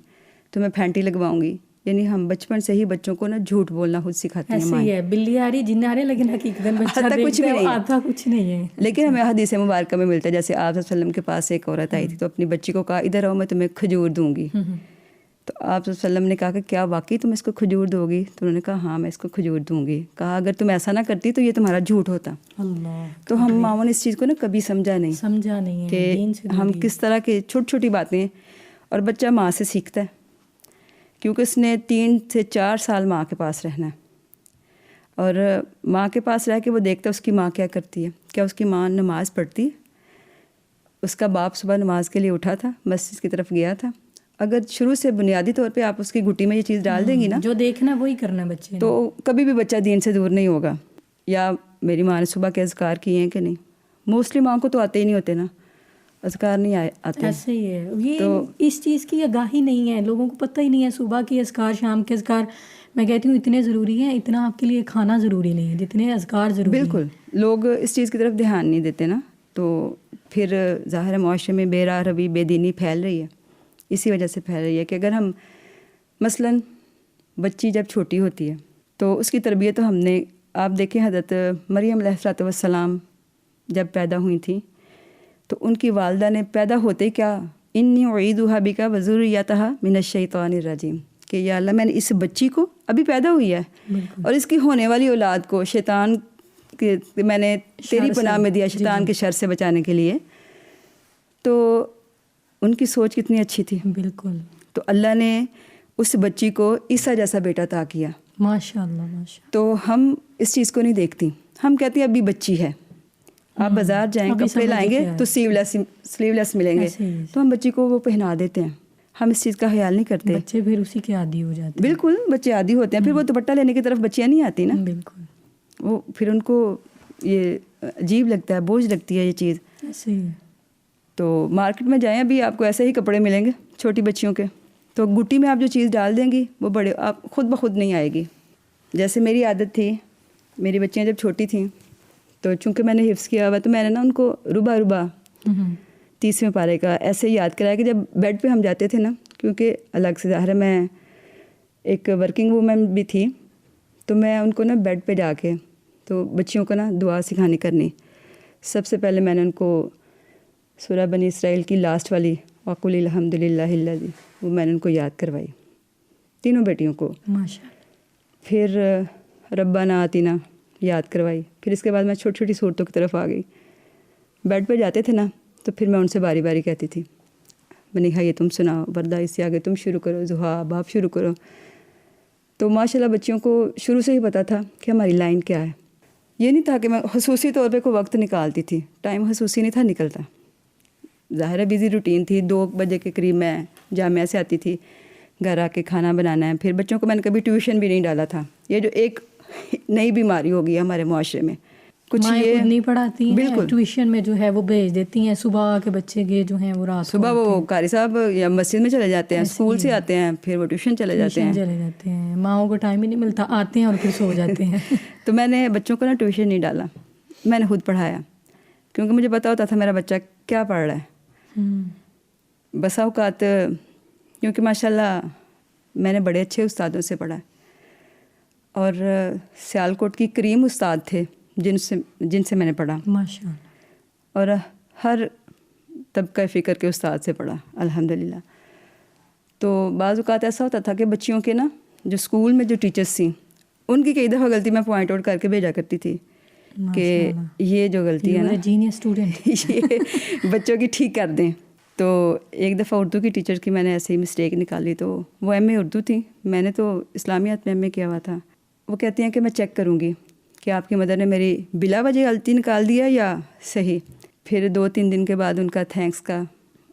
تو میں پھینٹی لگواؤں گی. یعنی ہم بچپن سے ہی بچوں کو نا جھوٹ بولنا خود سکھاتے ہیں. ایسے ہی ہے، بلی آ رہی جن آ رہے، لیکن حقیقت آتا کچھ نہیں ہے. لیکن ہمیں حدیث مبارکہ میں ملتا ہے، جیسے آپ صلی اللہ علیہ وسلم کے پاس ایک عورت آئی تھی تو اپنی بچی کو کہا ادھر آؤ میں تمہیں کھجور دوں گی. تو آپ صلی اللہ علیہ وسلم نے کہا کہ کیا واقعی تم اس کو کھجور دو گی؟ تو انہوں نے کہا ہاں میں اس کو کھجور دوں گی. کہا اگر تم ایسا نہ کرتی تو یہ تمہارا جھوٹ ہوتا. تو ہم ماؤں نے اس چیز کو نا کبھی سمجھا نہیں کہ ہم کس طرح کے چھوٹی چھوٹی باتیں، اور بچہ ماں سے سیکھتا ہے کیونکہ اس نے 3 سے 4 سال ماں کے پاس رہنا ہے. اور ماں کے پاس رہ کے وہ دیکھتا ہے اس کی ماں کیا کرتی ہے، کیا اس کی ماں نماز پڑھتی ہے. اس کا باپ صبح نماز کے لیے اٹھا تھا، مسجد کی طرف گیا تھا. اگر شروع سے بنیادی طور پہ آپ اس کی گھٹی میں یہ چیز ڈال دیں گی نا، جو دیکھنا وہی کرنا بچے، تو کبھی بھی بچہ دین سے دور نہیں ہوگا. یا میری ماں نے صبح کے اذکار کیے ہیں کہ نہیں؟ موسٹلی ماں کو تو آتے ہی نہیں ہوتے نا، اذکار نہیں آتے. ایسے ہی ہے. یہ اس چیز کی آگاہی نہیں ہے، لوگوں کو پتہ ہی نہیں ہے صبح کے اذکار، شام کے اذکار. میں کہتی ہوں اتنے ضروری ہیں، اتنا آپ کے لیے کھانا ضروری نہیں ہے جتنے اذکار ضروری ہیں. بالکل، لوگ اس چیز کی طرف دھیان نہیں دیتے نا، تو پھر ظاہر معاشرے میں بے راہ روی، بے دینی پھیل رہی ہے. اسی وجہ سے پھیل رہی ہے کہ اگر ہم مثلاً بچی جب چھوٹی ہوتی ہے تو اس کی تربیت تو ہم نے، آپ دیکھیں حضرت مریم علیہ السلام جب پیدا ہوئی تھیں تو ان کی والدہ نے پیدا ہوتے کیا، انی اعیدھا بک وذریتھا من الشیطان الرجیم، کہ یا اللہ میں نے اس بچی کو ابھی پیدا ہوئی ہے اور اس کی ہونے والی اولاد کو شیطان کے میں نے تیری پناہ میں دیا، شیطان کے شر سے بچانے کے لیے. تو ان کی سوچ کتنی اچھی تھی. بالکل. تو اللہ نے اس بچی کو عیسیٰ جیسا بیٹا عطا کیا. ماشاء اللہ. تو ہم اس چیز کو نہیں دیکھتی، ہم کہتے ہیں ابھی بچی ہے. آپ بازار جائیں کپڑے لائیں گے تو سلیو لیس ملیں گے، تو ہم بچی کو وہ پہنا دیتے ہیں. ہم اس چیز کا خیال نہیں کرتے. بچے پھر اسی کے عادی ہو جاتے ہیں. بالکل، بچے عادی ہوتے ہیں. پھر وہ دوپٹہ لینے کی طرف بچیاں نہیں آتی نا. بالکل. وہ پھر ان کو یہ عجیب لگتا ہے، بوجھ لگتی ہے یہ چیز. ایسے ہی. تو مارکیٹ میں جائیں ابھی آپ کو ایسے ہی کپڑے ملیں گے چھوٹی بچیوں کے، تو گٹی میں آپ جو چیز ڈال دیں گی وہ بڑے آپ خود بخود نہیں آئے گی. جیسے میری عادت تھی، میری بچیاں جب چھوٹی تھیں تو چونکہ میں نے حفظ کیا ہوا تو میں نے نا ان کو ربا 30ویں پارے کا ایسے یاد کرایا کہ جب بیڈ پہ ہم جاتے تھے نا، کیونکہ الگ سے ظاہر ہے میں ایک ورکنگ وومن بھی تھی، تو میں ان کو نا بیڈ پہ جا کے تو بچیوں کو نا دعا سکھانی کرنی. سب سے پہلے میں نے ان کو سورہ بنی اسرائیل کی لاسٹ والی وَقُلِ الْحَمْدُ لِلَّهِ الَّذِي، وہ میں نے ان کو یاد کروائی. تینوں بیٹیوں کو. ماشاء اللہ. پھر ربنا آتینا یاد کروائی. پھر اس کے بعد میں چھوٹی چھوٹی صورتوں کی طرف آ گئی. بیڈ پہ جاتے تھے نا تو پھر میں ان سے باری باری کہتی تھی منیحا یہ تم سناؤ، وردہ اس سے آگے تم شروع کرو، زحا اب آپ شروع کرو. تو ماشاء اللہ بچیوں کو شروع سے ہی پتہ تھا کہ ہماری لائن کیا ہے. یہ نہیں تھا کہ میں خصوصی طور پہ کوئی وقت نکالتی تھی، ٹائم خصوصی نہیں تھا نکلتا. ظاہر ہے بزی روٹین تھی. 2 بجے کے قریب میں جامعہ سے آتی تھی، گھر آ کے کھانا بنانا ہے. پھر بچوں کو میں نے کبھی ٹیوشن بھی نہیں ڈالا تھا. یہ جو ایک نئی بیماری ہو گئی ہے ہمارے معاشرے میں، کچھ مائیں یہ خود نہیں پڑھاتی ہیں، بالکل ٹیوشن میں جو ہے وہ بھیج دیتی ہیں. صبح کے بچے گئے جو ہیں وہ رات صبح وہ قاری صاحب یا مسجد میں چلے جاتے ہیں، اسکول سے آتے ہیں، پھر وہ ٹیوشن چلے جاتے ہیں. چلے جاتے ہیں. ماؤں کو ٹائم ہی نہیں ملتا، آتے ہیں اور پھر سو جاتے ہیں. تو میں نے بچوں کو نا ٹیوشن نہیں ڈالا، میں نے خود پڑھایا، کیونکہ مجھے پتا ہوتا تھا میرا بچہ کیا پڑھ رہا ہے. بسا اوقات کیونکہ ماشاء اللہ میں نے بڑے اچھے استادوں سے پڑھا، اور سیالکوٹ کی کریم استاد تھے جن سے میں نے پڑھا، ماشاء اللہ. اور ہر طبقہ فکر کے استاد سے پڑھا الحمدللہ. تو بعض اوقات ایسا ہوتا تھا کہ بچیوں کے نا جو اسکول میں جو ٹیچرس تھیں ان کی کئی دفعہ غلطی میں پوائنٹ آؤٹ کر کے بھیجا کرتی تھی کہ یہ جو غلطی ہے نا جینیس اسٹوڈنٹ یہ بچوں کی ٹھیک کر دیں. تو ایک دفعہ اردو کی ٹیچر کی میں نے ایسے ہی مسٹیک نکالی. تو وہ ایم اے اردو تھی، میں نے تو اسلامیات میں ایم اے کیا ہوا تھا. وہ کہتی ہیں کہ میں چیک کروں گی کہ آپ کی مدر نے میری بلا وجہ غلطی نکال دیا یا صحیح. پھر 2-3 دن کے بعد ان کا تھینکس کا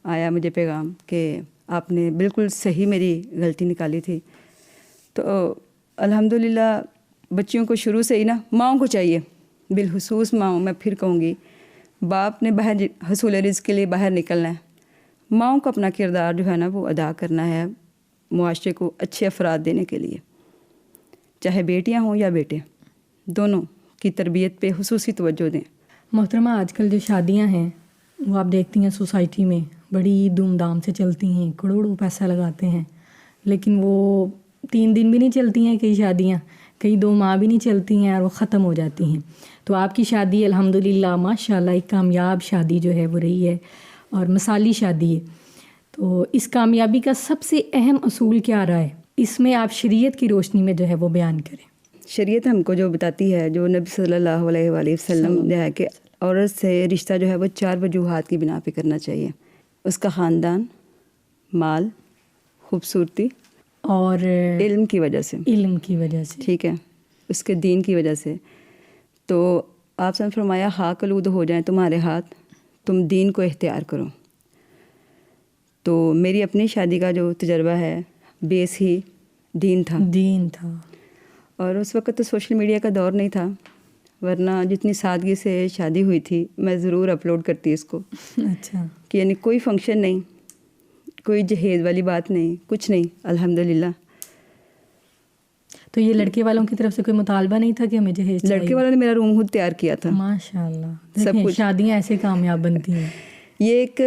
آیا مجھے پیغام کہ آپ نے بالکل صحیح میری غلطی نکالی تھی. تو الحمدللہ بچیوں کو شروع سے ہی نا ماؤں کو چاہیے، بالخصوص ماؤں، میں پھر کہوں گی باپ نے باہر حصول رزق کے لیے باہر نکلنا ہے، ماؤں کو اپنا کردار جو ہے نا وہ ادا کرنا ہے معاشرے کو اچھے افراد دینے کے لیے. چاہے بیٹیاں ہوں یا بیٹے، دونوں کی تربیت پہ خصوصی توجہ دیں. محترمہ آج کل جو شادیاں ہیں وہ آپ دیکھتی ہیں سوسائٹی میں بڑی دھوم دھام سے چلتی ہیں، کروڑوں پیسہ لگاتے ہیں، لیکن وہ 3 دن بھی نہیں چلتی ہیں کئی شادیاں، کئی 2 ماہ بھی نہیں چلتی ہیں اور وہ ختم ہو جاتی ہیں. تو آپ کی شادی الحمدللہ ماشاء اللہ ایک کامیاب شادی جو ہے وہ رہی ہے اور مثالی شادی ہے. تو اس کامیابی کا سب سے اہم اصول کیا رہا ہے، اس میں آپ شریعت کی روشنی میں جو ہے وہ بیان کریں. شریعت ہم کو جو بتاتی ہے، جو نبی صلی اللہ علیہ وآلہ وسلم جو ہے کہ عورت سے رشتہ جو ہے وہ 4 وجوہات کی بنا پہ کرنا چاہیے. اس کا خاندان، مال، خوبصورتی اور علم کی وجہ سے، ٹھیک ہے، اس کے دین کی وجہ سے. تو آپ سے فرمایا خاک آلود ہو جائیں تمہارے ہاتھ، تم دین کو اختیار کرو. تو میری اپنی شادی کا جو تجربہ ہے بیس ہی دین تھا. اور اس وقت تو سوشل میڈیا کا دور نہیں تھا، ورنہ جتنی سادگی سے شادی ہوئی تھی میں ضرور اپلوڈ کرتی اس کو. اچھا. کہ یعنی کوئی فنکشن نہیں، کوئی جہیز والی بات نہیں، کچھ نہیں الحمدللہ. تو یہ لڑکے والوں کی طرف سے کوئی مطالبہ نہیں تھا کہ ہمیں جہیز چاہیے؟ لڑکے والوں نے میرا روم خود تیار کیا تھا. ماشاء اللہ، سب کچھ. شادیاں ایسے کامیاب بنتی ہیں. یہ ایک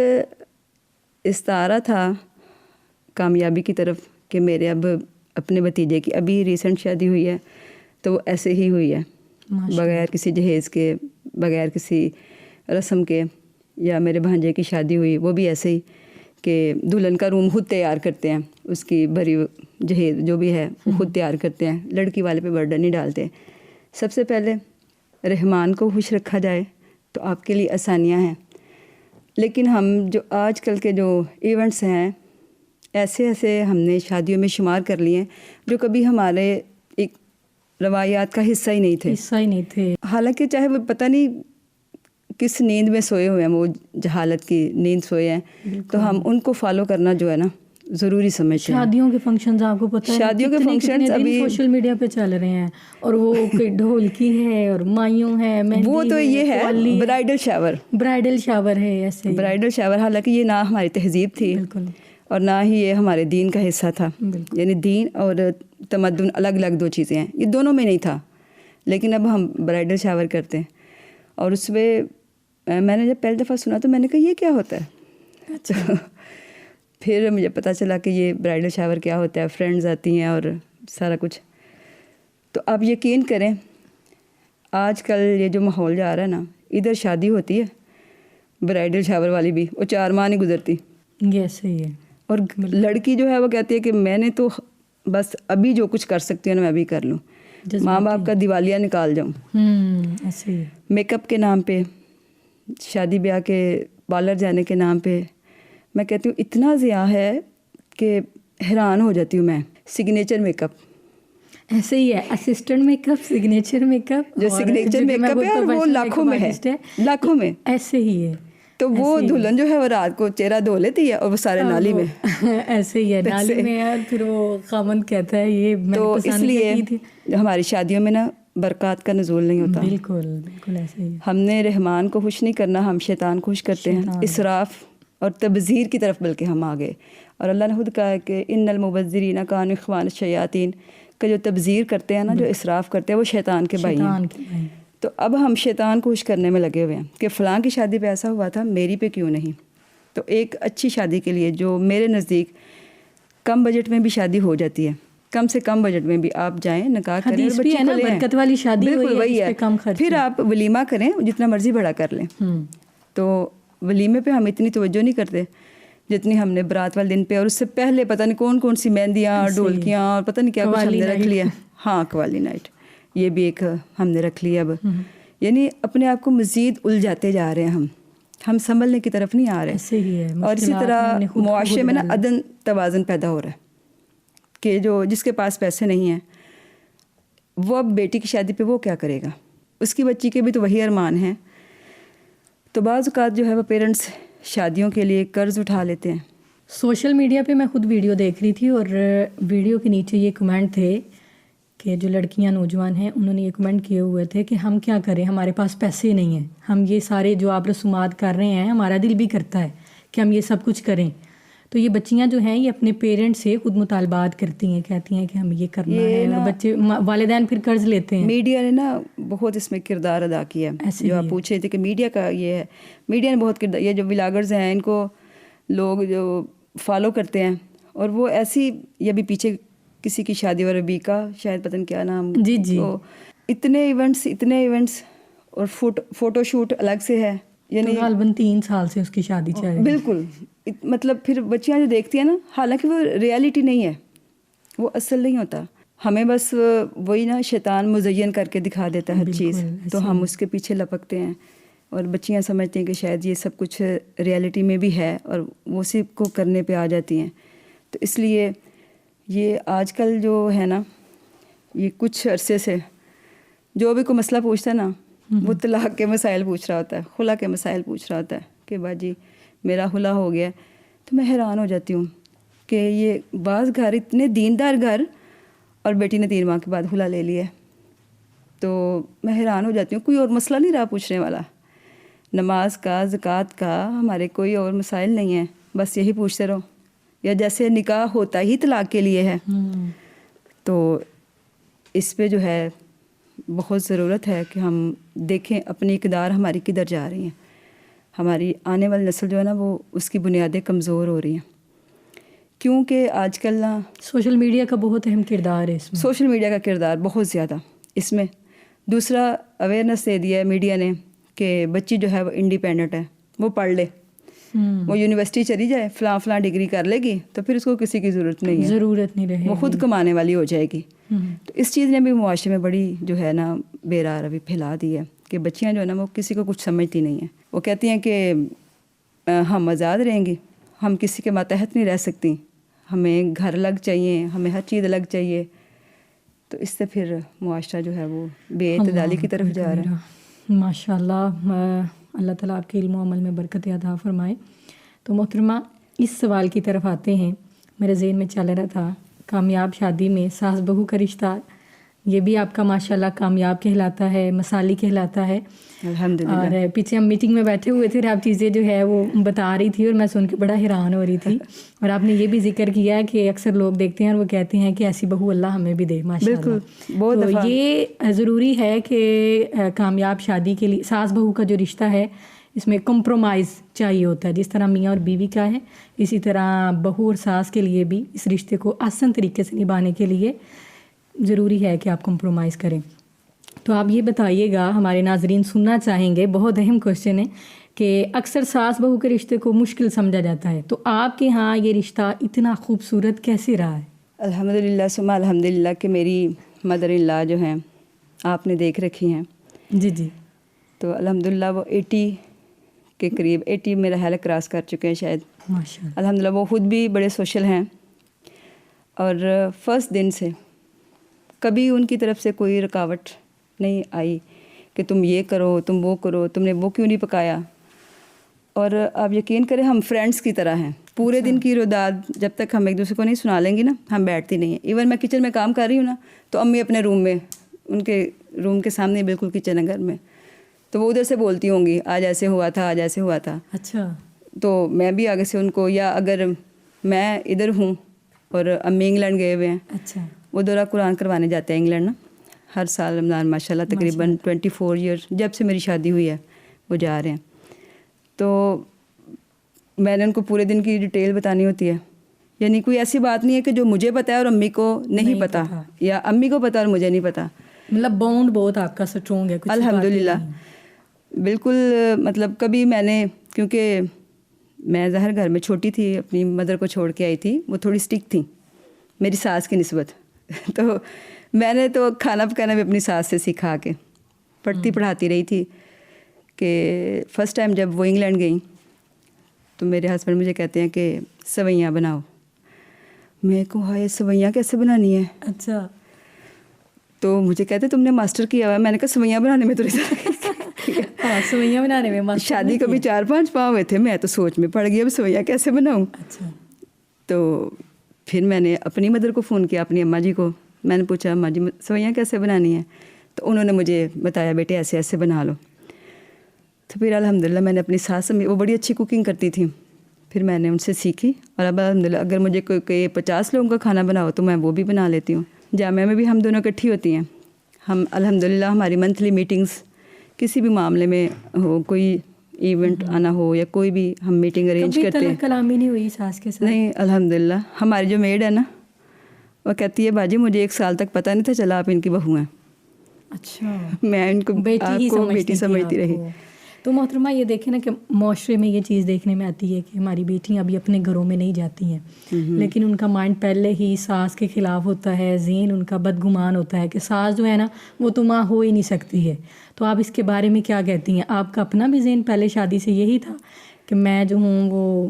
استعارہ تھا کامیابی کی طرف کہ میرے اب اپنے بھتیجے کی ابھی ریسنٹ شادی ہوئی ہے تو وہ ایسے ہی ہوئی ہے، بغیر کسی جہیز کے، بغیر کسی رسم کے. یا میرے بھانجے کی شادی ہوئی وہ بھی ایسے ہی کہ دلہن کا روم خود تیار کرتے ہیں، اس کی بھری جہیز جو بھی ہے وہ خود تیار کرتے ہیں، لڑکی والے پہ برڈن نہیں ڈالتے. سب سے پہلے رحمان کو خوش رکھا جائے تو آپ کے لیے آسانیاں ہیں. لیکن ہم جو آج کل کے جو ایونٹس ہیں ایسے ہم نے شادیوں میں شمار کر لیے ہیں جو کبھی ہمارے ایک روایات کا حصہ ہی نہیں تھے. حالانکہ چاہے وہ پتہ نہیں کس نیند میں سوئے ہوئے ہیں، وہ جہالت کی نیند سوئے ہیں، تو ہم ان کو فالو کرنا جو ہے نا ضروری سمجھتے ہیں. شادیوں کے فنکشنز آپ کو پتہ ہے شادیوں کے فنکشنز ابھی سوشل میڈیا پہ چل رہے ہیں، اور وہ ڈھولکی ہے اور مایوں ہے، وہ تو یہ ہے برائڈل شاور ہے. ایسے برائڈل شاور، حالانکہ یہ نہ ہماری تہذیب تھی اور نہ ہی یہ ہمارے دین کا حصہ تھا. یعنی دین اور تمدن الگ الگ 2 چیزیں ہیں، یہ دونوں میں نہیں تھا. لیکن اب ہم برائڈل شاور کرتے ہیں، اور اس میں میں نے جب پہلی دفعہ سنا تو میں نے کہا یہ کیا ہوتا ہے. اچھا. پھر مجھے پتہ چلا کہ یہ برائڈل شاور کیا ہوتا ہے، فرینڈز آتی ہیں اور سارا کچھ. تو آپ یقین کریں آج کل یہ جو ماحول جا رہا ہے نا، ادھر شادی ہوتی ہے برائڈل شاور والی بھی وہ 4 ماہ نہیں گزرتی. ایسے ہی ہے. اور لڑکی جو ہے وہ کہتی ہے کہ میں نے تو بس ابھی جو کچھ کر سکتی ہوں نا میں ابھی کر لوں. ماں باپ کا دیوالیہ نکال جاؤں ایسے ہی میک اپ کے نام پہ, شادی بیاہ کے پارلر جانے کے نام پہ. میں کہتی ہوں اتنا ضیاع ہے کہ حیران ہو جاتی ہوں میں. سگنیچر میک اپ ایسے ہی ہے, assistant make up, signature make up, جو سگنیچر میک اپ ہے اور وہ لاکھوں میں ہے, لاکھوں میں. ایسے ہی ہے. تو وہ دلہن جو ہے وہ رات کو چہرہ دھو لیتی ہے اور وہ سارے نالی میں. ایسے ہی ہے, نالی میں ہے. پھر وہ خاوند کہتا ہے یہ میں تو اس لیے ہماری شادیوں میں نا برکات کا نزول نہیں ہوتا. بالکل بالکل ایسے ہی. ہم نے رحمان کو خوش نہیں کرنا, ہم شیطان کو خوش کرتے ہیں. اسراف اور تبذیر کی طرف بلکہ ہم آگے. اور اللہ نے خود کہا ہے کہ ان المبذرین کانوا اخوان الشیاطین, کہ جو تبذیر کرتے ہیں نا, جو اسراف کرتے ہیں, وہ شیطان کے بھائی ہیں. تو اب ہم شیطان کو خوش کرنے میں لگے ہوئے ہیں کہ فلاں کی شادی پہ ایسا ہوا تھا, میری پہ کیوں نہیں. تو ایک اچھی شادی کے لیے جو میرے نزدیک کم بجٹ میں بھی شادی ہو جاتی ہے, کم سے کم بجٹ میں بھی آپ جائیں, نکاح کریں اور بچی کو لیں. برکت والی شادی بالکل وہی ہے. پھر آپ ولیمہ کریں, جتنا مرضی بڑا کر لیں. تو ولیمے پہ ہم اتنی توجہ نہیں کرتے جتنی ہم نے برات والے دن پہ, اور اس سے پہلے پتہ نہیں کون کون سی مہندیاں, ڈھولکیاں اور پتہ نہیں کیا کچھ ہم نے رکھ لیا. ہاں قوالی نائٹ, یہ بھی ایک ہم نے رکھ لیا. اب یعنی اپنے آپ کو مزید الجھاتے جا رہے ہیں, ہم سنبھلنے کی طرف نہیں آ رہے. اور اسی طرح معاشرے میں نا عدم توازن پیدا ہو رہا ہے کہ جو جس کے پاس پیسے نہیں ہیں وہ اب بیٹی کی شادی پہ وہ کیا کرے گا, اس کی بچی کے بھی تو وہی ارمان ہیں. تو بعض اوقات جو ہے وہ پیرنٹس شادیوں کے لیے قرض اٹھا لیتے ہیں. سوشل میڈیا پہ میں خود ویڈیو دیکھ رہی تھی, اور ویڈیو کے نیچے یہ کمنٹ تھے کہ جو لڑکیاں نوجوان ہیں انہوں نے یہ کمنٹ کیے ہوئے تھے کہ ہم کیا کریں, ہمارے پاس پیسے نہیں ہیں, ہم یہ سارے جو آپ رسومات کر رہے ہیں ہمارا دل بھی کرتا ہے کہ ہم یہ سب کچھ کریں. تو یہ بچیاں جو ہیں یہ اپنے پیرنٹ سے خود مطالبات کرتی ہیں, کہتی ہیں کہ ہم یہ کرنا ہے, اور بچے والدین پھر قرض لیتے ہیں. میڈیا نے نا بہت اس میں کردار ادا کیا ہے. جو آپ پوچھ رہے تھے کہ میڈیا کا یہ ہے, میڈیا نے بہت کردار, یہ جو ولاگرز ہیں ان کو لوگ جو فالو کرتے ہیں, اور وہ ایسی, یہ بھی پیچھے کسی کی شادی اور ربی کا شاید پتہ نہیں کیا نام, جی اتنے ایونٹس اور فوٹو شوٹ الگ سے ہے. یعنی غالباً 3 سال سے اس کی شادی چل رہی ہے. بالکل, مطلب پھر بچیاں جو دیکھتی ہیں نا, حالانکہ وہ ریالٹی نہیں ہے, وہ اصل نہیں ہوتا. ہمیں بس وہی نا شیطان مزین کر کے دکھا دیتا ہے ہر چیز, تو ہم اس کے پیچھے لپکتے ہیں, اور بچیاں سمجھتی ہیں کہ شاید یہ سب کچھ ریالٹی میں بھی ہے, اور وہ اسی کو کرنے پہ آ جاتی ہیں. تو اس لیے یہ آج کل جو ہے نا, یہ کچھ عرصے سے جو بھی کوئی مسئلہ پوچھتا ہے نا, وہ طلاق کے مسائل پوچھ رہا ہوتا ہے, خلا کے مسائل پوچھ رہا ہوتا ہے کہ باجی میرا خلا ہو گیا. تو میں حیران ہو جاتی ہوں کہ یہ بعض گھر اتنے دیندار گھر, اور بیٹی نے 3 ماہ کے بعد خلا لے لیا ہے. تو میں حیران ہو جاتی ہوں, کوئی اور مسئلہ نہیں رہا پوچھنے والا, نماز کا, زکوٰۃ کا, ہمارے کوئی اور مسائل نہیں ہیں, بس یہی پوچھتے رہو. یا جیسے نکاح ہوتا ہی طلاق کے لیے ہے, تو اس پہ جو ہے بہت ضرورت ہے کہ ہم دیکھیں اپنی اقدار ہماری کدھر جا رہی ہیں. ہماری آنے والی نسل جو ہے نا وہ اس کی بنیادیں کمزور ہو رہی ہیں, کیونکہ آج کل نا سوشل میڈیا کا بہت اہم کردار ہے اس میں. سوشل میڈیا کا کردار بہت زیادہ اس میں. دوسرا اویئرنیس دے دیا ہے میڈیا نے کہ بچی جو ہے وہ انڈیپینڈنٹ ہے, وہ پڑھ لے, وہ یونیورسٹی چلی جائے, فلاں ڈگری کر لے گی, تو پھر اس کو کسی کی ضرورت نہیں ہے, وہ خود کمانے والی ہو جائے گی. تو اس چیز نے بھی معاشرے میں بڑی جو ہے نا بیرار روی پھیلا دی ہے کہ بچیاں جو ہے نا وہ کسی کو کچھ سمجھتی نہیں ہیں. وہ کہتی ہیں کہ ہم آزاد رہیں گی, ہم کسی کے ماتحت نہیں رہ سکتی, ہمیں گھر الگ چاہیے, ہمیں ہر چیز الگ چاہیے. تو اس سے پھر معاشرہ جو ہے وہ بے اعتدالی کی طرف جا رہا ہے. ماشاء اللہ, اللہ تعالیٰ آپ کے علم و عمل میں برکت عطا فرمائے. تو محترمہ اس سوال کی طرف آتے ہیں, میرے ذہن میں چل رہا تھا, کامیاب شادی میں ساس بہو کا رشتہ, یہ بھی آپ کا ماشاءاللہ کامیاب کہلاتا ہے, مثالی کہلاتا ہے. الحمدللہ. اور پیچھے ہم میٹنگ میں بیٹھے ہوئے تھے اور آپ چیزیں جو ہے وہ بتا رہی تھی, اور میں سن کے بڑا حیران ہو رہی تھی. اور آپ نے یہ بھی ذکر کیا کہ اکثر لوگ دیکھتے ہیں اور وہ کہتے ہیں کہ ایسی بہو اللہ ہمیں بھی دے. ماشاءاللہ, تو یہ ضروری ہے کہ کامیاب شادی کے لیے ساس بہو کا جو رشتہ ہے اس میں کمپرومائز چاہیے ہوتا ہے. جس طرح میاں اور بیوی کا ہے, اسی طرح بہو اور ساس کے لیے بھی اس رشتے کو آسان طریقے سے نبھانے کے لیے ضروری ہے کہ آپ کمپرومائز کریں. تو آپ یہ بتائیے گا, ہمارے ناظرین سننا چاہیں گے, بہت اہم کوشچن ہے کہ اکثر ساس بہو کے رشتے کو مشکل سمجھا جاتا ہے, تو آپ کے ہاں یہ رشتہ اتنا خوبصورت کیسے رہا ہے؟ الحمدللہ ثم الحمدللہ کہ میری مدر ان لا جو ہیں آپ نے دیکھ رکھی ہیں. جی جی. تو الحمدللہ وہ 80 کے قریب 80 میرا ہیلتھ کراس کر چکے ہیں شاید. ماشاء اللہ. الحمدللہ وہ خود بھی بڑے سوشل ہیں اور فرسٹ دن سے کبھی ان کی طرف سے کوئی رکاوٹ نہیں آئی کہ تم یہ کرو تم وہ کرو تم نے وہ کیوں نہیں پکایا. اور آپ یقین کریں ہم فرینڈس کی طرح ہیں. پورے دن کی روداد جب تک ہم ایک دوسرے کو نہیں سنا لیں گی نا ہم بیٹھتی نہیں ہیں. ایون میں کچن میں کام کر رہی ہوں نا تو امی اپنے روم میں ان کے روم کے سامنے بالکل کچن ہے گھر میں تو وہ ادھر سے بولتی ہوں گی آج ایسے ہوا تھا آج ایسے ہوا تھا. اچھا. تو میں بھی آگے سے ان کو یا اگر میں ادھر ہوں اور امی انگلینڈ گئے ہوئے ہیں. اچھا. وہ دورہ قرآن کروانے جاتے ہیں انگلینڈ نا ہر سال رمضان ماشاء اللہ تقریباً 24 ایئر جب سے میری شادی ہوئی ہے وہ جا رہے ہیں. تو میں نے ان کو پورے دن کی ڈیٹیل بتانی ہوتی ہے. یعنی کوئی ایسی بات نہیں ہے کہ جو مجھے پتہ ہے اور امی کو نہیں پتہ یا امی کو پتہ اور مجھے نہیں پتہ. مطلب بونڈ بہت آپ کا اسٹرانگ ہے. الحمدللہ بالکل. مطلب کبھی میں نے کیونکہ میں ظاہر گھر میں چھوٹی تھی اپنی مدر کو چھوڑ کے آئی تھی وہ تھوڑی اسٹرکٹ تھیں میری ساس کی نسبت. تو میں نے تو کھانا پکانا بھی اپنی ساس سے سکھا کے پڑھتی پڑھاتی رہی تھی کہ فرسٹ ٹائم جب وہ انگلینڈ گئیں تو میرے ہسبینڈ مجھے کہتے ہیں کہ سوئیاں بناؤ. میں کو ہائے سوئیاں کیسے بنانی ہے. اچھا. تو مجھے کہتے تم نے ماسٹر کیا ہوا ہے. میں نے کہا سوئیاں بنانے میں تو سوئیاں بنانے میں شادی کو بھی 4-5 پاؤں ہوئے تھے. میں تو سوچ میں پڑ گئی اب سوئیاں کیسے بناؤں. اچھا. تو پھر میں نے اپنی مدر کو فون کیا اپنی اماں جی کو. میں نے پوچھا اماں جی سوئیاں کیسے بنانی ہیں تو انہوں نے مجھے بتایا بیٹے ایسے ایسے بنا لو. تو پھر الحمدللہ میں نے اپنی ساس وہ بڑی اچھی کوکنگ کرتی تھیں پھر میں نے ان سے سیکھی اور اب الحمدللہ اگر مجھے کوئی 50 لوگوں کا کھانا بناؤ تو میں وہ بھی بنا لیتی ہوں. جامعہ میں بھی ہم دونوں اکٹھی ہوتی ہیں. ہم الحمدللہ ہماری منتھلی میٹنگز کسی بھی معاملے میں ہو کوئی ایونٹ آنا ہو یا کوئی بھی ہم میٹنگ ارینج کرتے ہیں. کلامی نہیں ہوئی ساس کے ساتھ؟ نہیں الحمدللہ. ہماری جو میڈ ہے نا وہ کہتی ہے باجی مجھے 1 سال تک پتہ نہیں تھا چلا آپ ان کی بہو ہیں. اچھا. میں ان کو بیٹی سمجھتی رہی. تو محترمہ یہ دیکھیں نا کہ معاشرے میں یہ چیز دیکھنے میں آتی ہے کہ ہماری بیٹیاں ابھی اپنے گھروں میں نہیں جاتی ہیں لیکن ان کا مائنڈ پہلے ہی ساس کے خلاف ہوتا ہے. ذہن ان کا بدگمان ہوتا ہے کہ ساس جو ہے نا وہ تو ماں ہو ہی نہیں سکتی ہے. تو آپ اس کے بارے میں کیا کہتی ہیں؟ آپ کا اپنا بھی ذہن پہلے شادی سے یہی تھا کہ میں جو ہوں وہ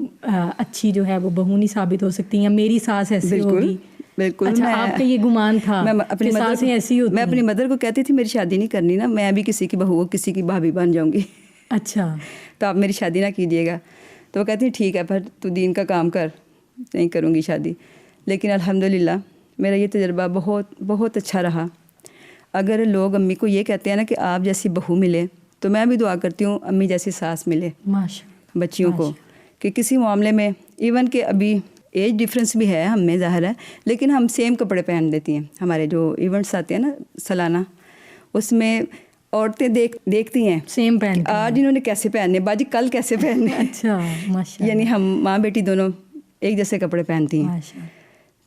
اچھی جو ہے وہ بہو نہیں ثابت ہو سکتی یا میری ساس ایسی ہوگی؟ بالکل. اچھا آپ کا یہ گمان تھا کہ ساسیں ایسی ہوتی ہیں؟ میں اپنی مدر کو کہتی تھی میری شادی نہیں کرنی نا میں بھی کسی کی بہو کسی کی بھابھی بن جاؤں گی. اچھا. تو آپ میری شادی نہ کیجیے گا. تو وہ کہتی ہیں ٹھیک ہے پھر تو دین کا کام کر نہیں کروں گی شادی. لیکن الحمدللہ میرا یہ تجربہ بہت بہت اچھا رہا. اگر لوگ امی کو یہ کہتے ہیں نا کہ آپ جیسی بہو ملے تو میں بھی دعا کرتی ہوں امی جیسی ساس ملے بچیوں کو کہ کسی معاملے میں ایون کہ ابھی ایج ڈفرینس بھی ہے ہم میں ظاہر ہے لیکن ہم سیم کپڑے پہن دیتی ہیں. ہمارے جو ایونٹس آتے ہیں نا سالانہ اس میں عورتیں دیکھتی ہیں سیم پہن آج انہوں نے کیسے پہننے باجی کل کیسے پہننے. اچھا ماشاءاللہ. یعنی ہم ماں بیٹی دونوں ایک جیسے کپڑے پہنتی ہیں.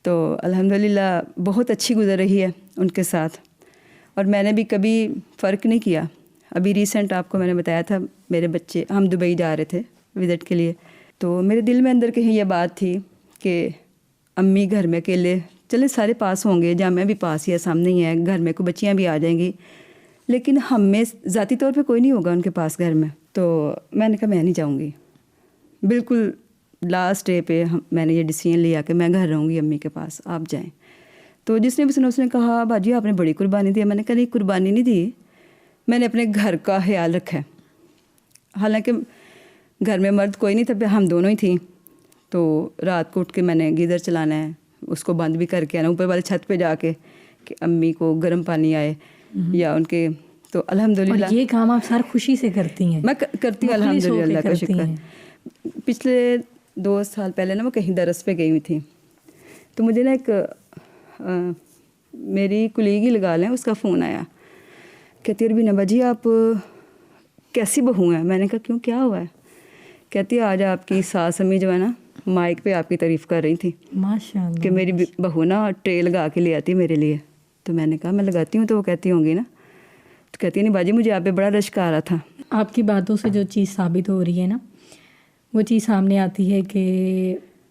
تو الحمدللہ بہت اچھی گزر رہی ہے ان کے ساتھ اور میں نے بھی کبھی فرق نہیں کیا. ابھی ریسنٹ آپ کو میں نے بتایا تھا میرے بچے ہم دبئی جا رہے تھے وزٹ کے لیے تو میرے دل میں اندر کہیں یہ بات تھی کہ امی گھر میں اکیلے چلے سارے پاس ہوں گے جامعہ بھی پاس ہی ہے سامنے ہی ہے گھر میں کو بچیاں بھی آ جائیں گی لیکن ہم میں ذاتی طور پہ کوئی نہیں ہوگا ان کے پاس گھر میں. تو میں نے کہا میں نہیں جاؤں گی. بالکل لاسٹ ڈے پہ میں نے یہ ڈیسیژن لیا کہ میں گھر رہوں گی امی کے پاس آپ جائیں. تو جس نے بھی سنا اس نے کہا باجی آپ نے بڑی قربانی دی. میں نے کہا نہیں قربانی نہیں دی میں نے اپنے گھر کا خیال رکھا ہے. حالانکہ گھر میں مرد کوئی نہیں تھا ہم دونوں ہی تھیں. تو رات کو اٹھ کے میں نے گیزر چلانا ہے اس کو بند بھی کر کے آنا اوپر والے چھت پہ جا کے کہ امی کو گرم پانی آئے یا ان کے. تو الحمدللہ یہ کام آپ سر خوشی سے کرتی ہیں؟ میں کرتی ہوں الحمدللہ اللہ کا شکر. پچھلے 2 سال پہلے نا وہ کہیں درس پہ گئی ہوئی تھی تو مجھے نا ایک میری کلیگ ہی لگا لیں اس کا فون آیا کہتی ہے ربینہ باجی آپ کیسی بہو ہیں. میں نے کہا کیوں کیا ہوا ہے؟ کہتی ہے آج آپ کی ساس امی جو ہے نا مائک پہ آپ کی تعریف کر رہی تھی ماشاءاللہ کہ میری بہو نا ٹرے لگا کے لے آتی میرے لیے. تو میں نے کہا میں لگاتی ہوں تو وہ کہتی ہوں گی نا. تو کہتی ہے نہیں باجی مجھے آپ پہ بڑا رشک آ رہا تھا. آپ کی باتوں سے جو چیز ثابت ہو رہی ہے نا وہ چیز سامنے آتی ہے کہ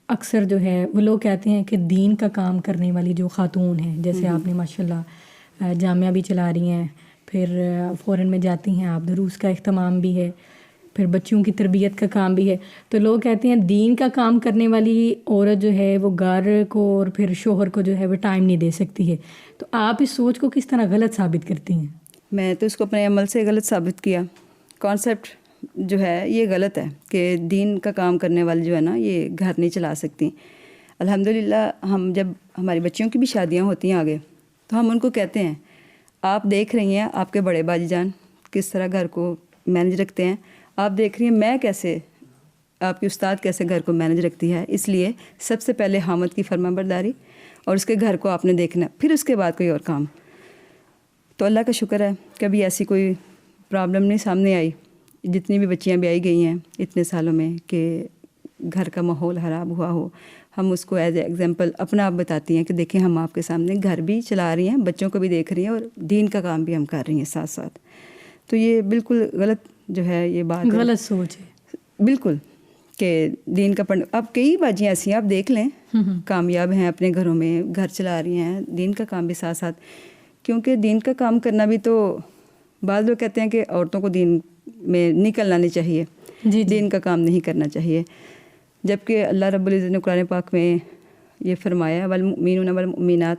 اکثر جو ہے وہ لوگ کہتے ہیں کہ دین کا کام کرنے والی جو خاتون ہیں، جیسے آپ نے ماشاءاللہ جامعہ بھی چلا رہی ہیں، پھر فورن میں جاتی ہیں آپ، دروس کا اہتمام بھی ہے، پھر بچوں کی تربیت کا کام بھی ہے، تو لوگ کہتے ہیں دین کا کام کرنے والی عورت جو ہے وہ گھر کو اور پھر شوہر کو جو ہے وہ ٹائم نہیں دے سکتی ہے، تو آپ اس سوچ کو کس طرح غلط ثابت کرتی ہیں؟ میں تو اس کو اپنے عمل سے غلط ثابت کیا. کانسیپٹ جو ہے یہ غلط ہے کہ دین کا کام کرنے والی جو ہے نا یہ گھر نہیں چلا سکتی. الحمدللہ ہم جب ہماری بچیوں کی بھی شادیاں ہوتی ہیں آگے تو ہم ان کو کہتے ہیں آپ دیکھ رہی ہیں آپ کے بڑے باجی جان کس طرح گھر کو مینج رکھتے ہیں، آپ دیکھ رہی ہیں میں کیسے، آپ کی استاد کیسے گھر کو مینج رکھتی ہے، اس لیے سب سے پہلے حامد کی فرما برداری اور اس کے گھر کو آپ نے دیکھنا، پھر اس کے بعد کوئی اور کام. تو اللہ کا شکر ہے کبھی ایسی کوئی پرابلم نہیں سامنے آئی. جتنی بھی بچیاں بھی آئی گئی ہیں اتنے سالوں میں کہ گھر کا ماحول خراب ہوا ہو، ہم اس کو ایز اے ایگزامپل اپنا آپ بتاتی ہیں کہ دیکھیں ہم آپ کے سامنے گھر بھی چلا رہی ہیں، بچوں کو بھی دیکھ رہی ہیں اور دین کا کام بھی ہم کر رہی ہیں ساتھ ساتھ. تو یہ بالکل غلط جو ہے یہ بات ہے، غلط سوچ ہے بالکل، کہ دین کا پڑھنا. اب کئی باجیاں ایسی ہیں آپ دیکھ لیں کامیاب ہیں اپنے گھروں میں، گھر چلا رہی ہیں، دین کا کام بھی ساتھ ساتھ. کیونکہ دین کا کام کرنا بھی تو بعض لوگ کہتے ہیں کہ عورتوں کو دین میں نکلنا نہیں چاہیے، دین کا کام نہیں کرنا چاہیے، جبکہ اللہ رب العزت نے قرآن پاک میں یہ فرمایا والمؤمنون والمؤمنات